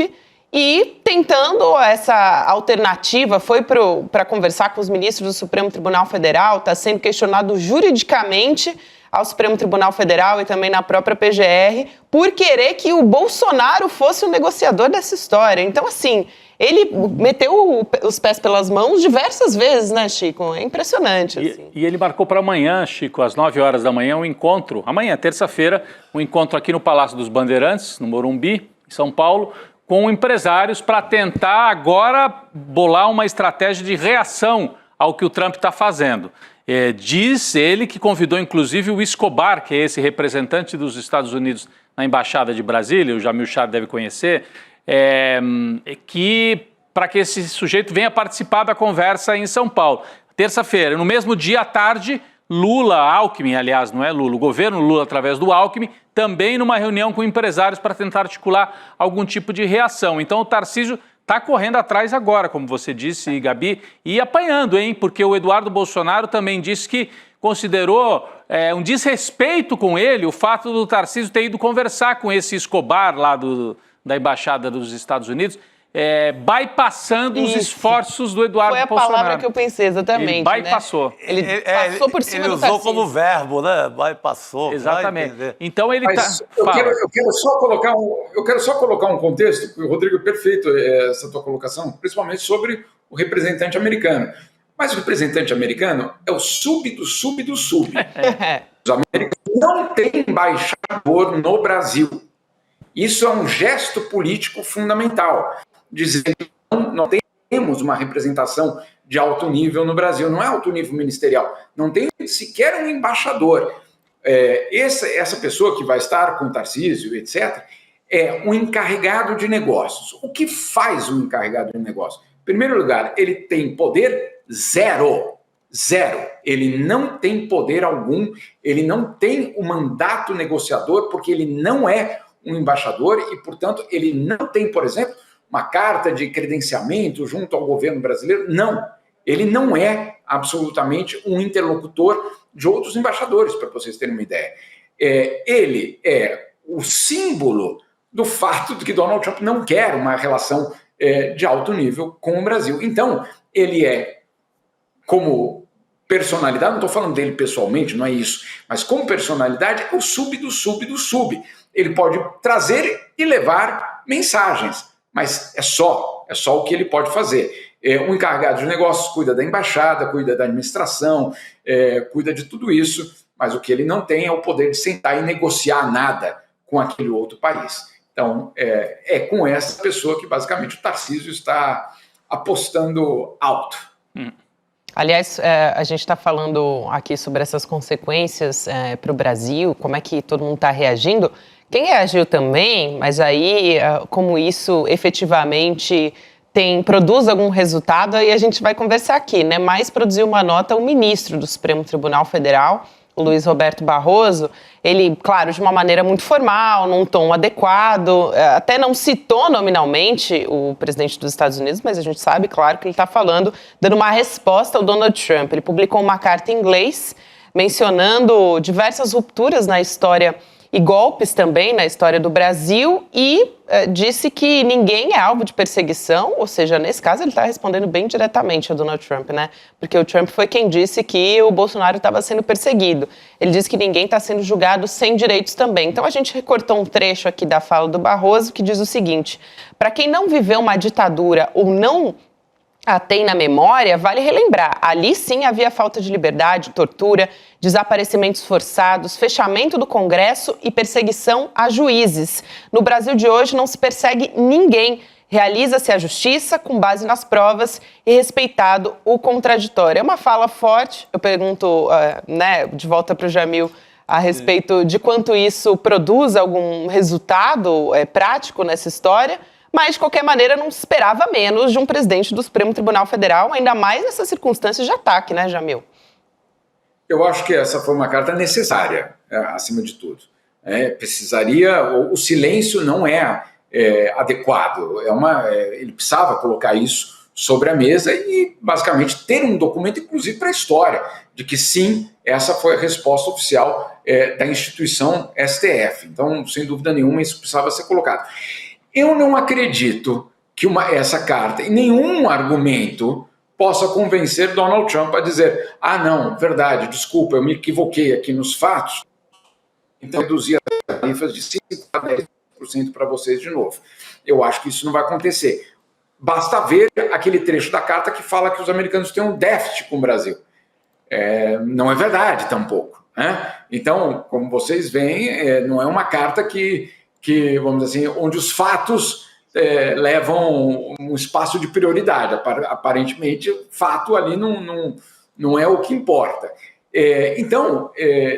S5: e tentando essa alternativa, foi para conversar com os ministros do Supremo Tribunal Federal, está sendo questionado juridicamente ao Supremo Tribunal Federal e também na própria PGR, por querer que o Bolsonaro fosse o negociador dessa história. Então, assim, Ele meteu os pés pelas mãos diversas vezes, né, Chico? É impressionante. Assim.
S8: E ele marcou para amanhã, Chico, às 9 horas da manhã, um encontro. Amanhã, terça-feira, um encontro aqui no Palácio dos Bandeirantes, no Morumbi, em São Paulo, com empresários para tentar agora bolar uma estratégia de reação ao que o Trump está fazendo. Diz ele que convidou inclusive o Escobar, que é esse representante dos Estados Unidos na Embaixada de Brasília, o Jamil Chad deve conhecer, para que esse sujeito venha participar da conversa em São Paulo. Terça-feira, no mesmo dia à tarde, Lula, Alckmin, aliás, não é Lula, o governo Lula, através do Alckmin, também numa reunião com empresários para tentar articular algum tipo de reação. Então o Tarcísio está correndo atrás agora, como você disse, Gabi, e apanhando, hein? Porque o Eduardo Bolsonaro também disse que considerou um desrespeito com ele o fato do Tarcísio ter ido conversar com esse Escobar lá da Embaixada dos Estados Unidos, bypassando os esforços do Eduardo Bolsonaro.
S5: Foi a palavra que eu pensei, exatamente.
S8: Ele bypassou.
S5: Né? Ele passou por cima do Tarcísio.
S6: Ele usou como verbo, né? Bypassou.
S8: Exatamente. Então ele está...
S12: Eu quero só colocar um contexto, o Rodrigo, perfeito essa tua colocação, principalmente sobre o representante americano. Mas o representante americano é o sub do sub do sub. Os americanos não têm embaixador no Brasil. Isso é um gesto político fundamental. Dizer que não temos uma representação de alto nível no Brasil, não é alto nível ministerial, não tem sequer um embaixador. Essa pessoa que vai estar com o Tarcísio, etc., é um encarregado de negócios. O que faz um encarregado de negócios? Em primeiro lugar, ele tem poder zero. Ele não tem poder algum, ele não tem um mandato negociador, porque ele não é um embaixador e, portanto, ele não tem, por exemplo, uma carta de credenciamento junto ao governo brasileiro. Não, ele não é absolutamente um interlocutor de outros embaixadores, para vocês terem uma ideia. Ele é o símbolo do fato de que Donald Trump não quer uma relação de alto nível com o Brasil. Então, ele é, como personalidade, não estou falando dele pessoalmente, não é isso, mas como personalidade, é o sub do sub do sub. Ele pode trazer e levar mensagens, mas é só o que ele pode fazer. Um encarregado de negócios cuida da embaixada, cuida da administração, cuida de tudo isso, mas o que ele não tem é o poder de sentar e negociar nada com aquele outro país. Então, é com essa pessoa que basicamente o Tarcísio está apostando alto.
S5: Aliás, a gente está falando aqui sobre essas consequências para o Brasil, como é que todo mundo está reagindo. Quem reagiu também, mas aí como isso efetivamente produz algum resultado, aí a gente vai conversar aqui, né? Mas produziu uma nota o ministro do Supremo Tribunal Federal, o Luiz Roberto Barroso. Ele, claro, de uma maneira muito formal, num tom adequado, até não citou nominalmente o presidente dos Estados Unidos, mas a gente sabe, claro, que ele está falando, dando uma resposta ao Donald Trump. Ele publicou uma carta em inglês mencionando diversas rupturas na história e golpes também na história do Brasil e disse que ninguém é alvo de perseguição, ou seja, nesse caso ele está respondendo bem diretamente ao Donald Trump, né? Porque o Trump foi quem disse que o Bolsonaro estava sendo perseguido. Ele disse que ninguém está sendo julgado sem direitos também. Então a gente recortou um trecho aqui da fala do Barroso que diz o seguinte: para quem não viveu uma ditadura ou não a tem na memória, vale relembrar, ali sim havia falta de liberdade, tortura, desaparecimentos forçados, fechamento do Congresso e perseguição a juízes. No Brasil de hoje não se persegue ninguém, realiza-se a justiça com base nas provas e respeitado o contraditório. É uma fala forte, eu pergunto de volta para o Jamil a respeito de quanto isso produz algum resultado prático nessa história. Mas, de qualquer maneira, não se esperava menos de um presidente do Supremo Tribunal Federal, ainda mais nessas circunstâncias de ataque, né, Jamil?
S12: Eu acho que essa foi uma carta necessária, acima de tudo. Precisaria, o silêncio não é adequado, ele precisava colocar isso sobre a mesa e, basicamente, ter um documento, inclusive, para a história, de que, sim, essa foi a resposta oficial da instituição STF. Então, sem dúvida nenhuma, isso precisava ser colocado. Eu não acredito que essa carta e nenhum argumento possa convencer Donald Trump a dizer: ah, não, verdade, desculpa, eu me equivoquei aqui nos fatos, então reduzir as tarifas de 5% a 10% para vocês de novo. Eu acho que isso não vai acontecer. basta ver aquele trecho da carta que fala que os americanos têm um déficit com o Brasil. Não é verdade tampouco, né? Então, como vocês veem, não é uma carta que, vamos dizer assim, onde os fatos levam um espaço de prioridade. Aparentemente, fato ali não é o que importa. Então,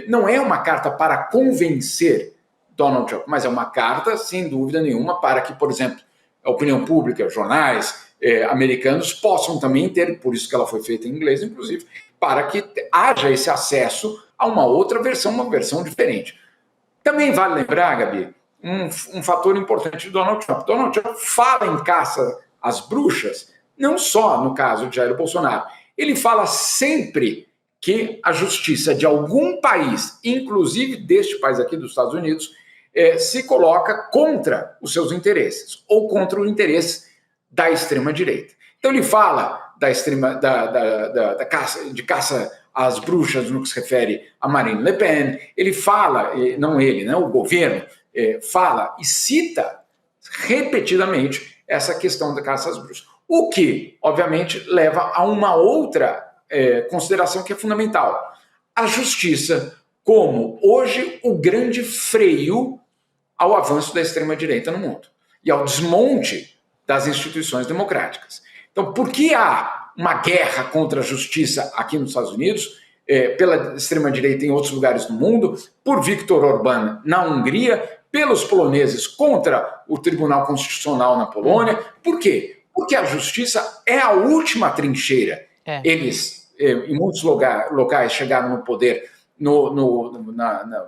S12: não é uma carta para convencer Donald Trump, mas é uma carta, sem dúvida nenhuma, para que, por exemplo, a opinião pública, jornais americanos possam também ter, por isso que ela foi feita em inglês, inclusive, para que haja esse acesso a uma outra versão, uma versão diferente. Também vale lembrar, Gabi, um fator importante de Donald Trump. Donald Trump fala em caça às bruxas, não só no caso de Jair Bolsonaro. Ele fala sempre que a justiça de algum país, inclusive deste país aqui dos Estados Unidos, se coloca contra os seus interesses, ou contra o interesse da extrema-direita. Então ele fala da caça às bruxas no que se refere a Marine Le Pen, ele fala, não ele, né, o governo, fala e cita repetidamente essa questão da caça às bruxas. O que, obviamente, leva a uma outra consideração que é fundamental. A justiça como, hoje, o grande freio ao avanço da extrema-direita no mundo e ao desmonte das instituições democráticas. Então, por que há uma guerra contra a justiça aqui nos Estados Unidos, pela extrema-direita em outros lugares do mundo, por Viktor Orbán na Hungria, pelos poloneses contra o Tribunal Constitucional na Polônia? Por quê? Porque a justiça é a última trincheira. Eles, em muitos locais, chegaram no poder,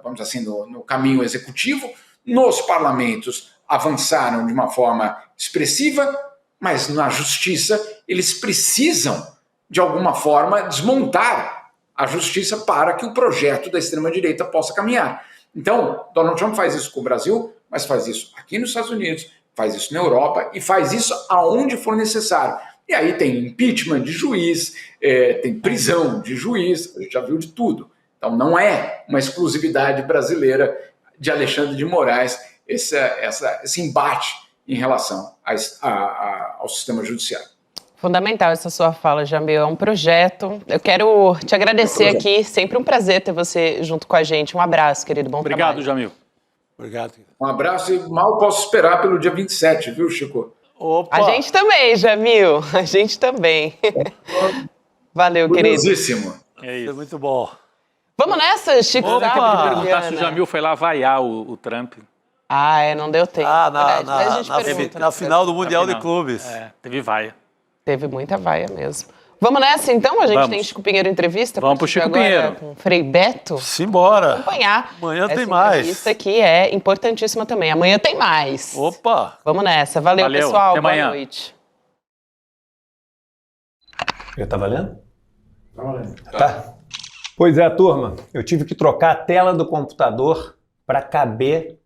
S12: vamos assim, no caminho executivo, nos parlamentos avançaram de uma forma expressiva, mas na justiça eles precisam, de alguma forma, desmontar a justiça para que o projeto da extrema-direita possa caminhar. Então, Donald Trump faz isso com o Brasil, mas faz isso aqui nos Estados Unidos, faz isso na Europa e faz isso aonde for necessário. E aí tem impeachment de juiz, tem prisão de juiz, a gente já viu de tudo. Então não é uma exclusividade brasileira de Alexandre de Moraes esse embate em relação ao sistema judiciário.
S5: Fundamental essa sua fala, Jamil. É um projeto. Eu quero te agradecer aqui. Sempre um prazer ter você junto com a gente. Um abraço, querido. Bom trabalho.
S8: Obrigado, Jamil.
S6: Obrigado.
S12: Um abraço e mal posso esperar pelo dia 27, viu, Chico?
S6: Opa.
S5: A gente também, Jamil. A gente também. Valeu, querido.
S12: Curiosíssimo.
S6: É isso. Muito bom.
S5: Vamos nessa, Chico?
S8: Vou perguntar se o Jamil foi lá vaiar o Trump.
S5: Não deu tempo.
S6: Na final do Mundial de Clubes.
S8: Teve vaia.
S5: Teve muita vaia mesmo. Vamos nessa, então? A gente tem Chico Pinheiro Entrevista.
S8: Vamos pro Chico Pinheiro.
S5: Com Frei Beto.
S6: Simbora.
S5: Acompanhar.
S6: Amanhã tem
S5: essa
S6: mais.
S5: Entrevista aqui é importantíssima também. Amanhã tem mais.
S6: Opa.
S5: Vamos nessa. Valeu, pessoal.
S8: Até amanhã.
S5: Boa noite.
S13: Já tá valendo? Tá valendo. Tá. Pois é, turma. Eu tive que trocar a tela do computador para caber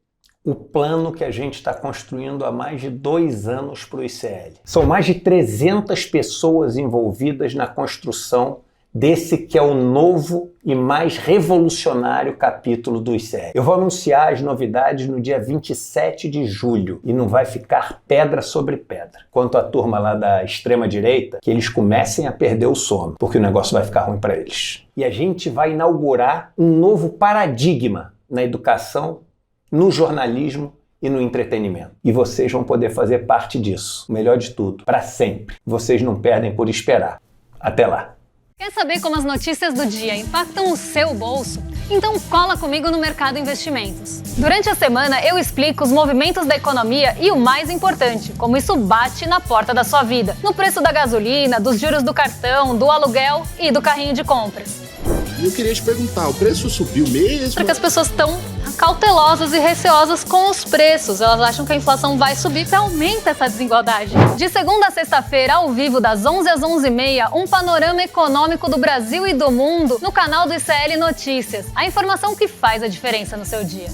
S13: o plano que a gente está construindo há mais de 2 anos para o ICL. São mais de 300 pessoas envolvidas na construção desse que é o novo e mais revolucionário capítulo do ICL. Eu vou anunciar as novidades no dia 27 de julho e não vai ficar pedra sobre pedra. Quanto à turma lá da extrema-direita, que eles comecem a perder o sono, porque o negócio vai ficar ruim para eles. E a gente vai inaugurar um novo paradigma na educação, no jornalismo e no entretenimento. E vocês vão poder fazer parte disso. O melhor de tudo, para sempre. Vocês não perdem por esperar. Até lá.
S14: Quer saber como as notícias do dia impactam o seu bolso? Então cola comigo no Mercado Investimentos. Durante a semana eu explico os movimentos da economia e o mais importante, como isso bate na porta da sua vida. No preço da gasolina, dos juros do cartão, do aluguel e do carrinho de compras.
S15: E eu queria te perguntar, o preço subiu mesmo?
S14: Porque as pessoas estão cautelosas e receosas com os preços. Elas acham que a inflação vai subir e aumenta essa desigualdade. De segunda a sexta-feira, ao vivo, das 11 às 11h30, um panorama econômico do Brasil e do mundo no canal do ICL Notícias. A informação que faz a diferença no seu dia.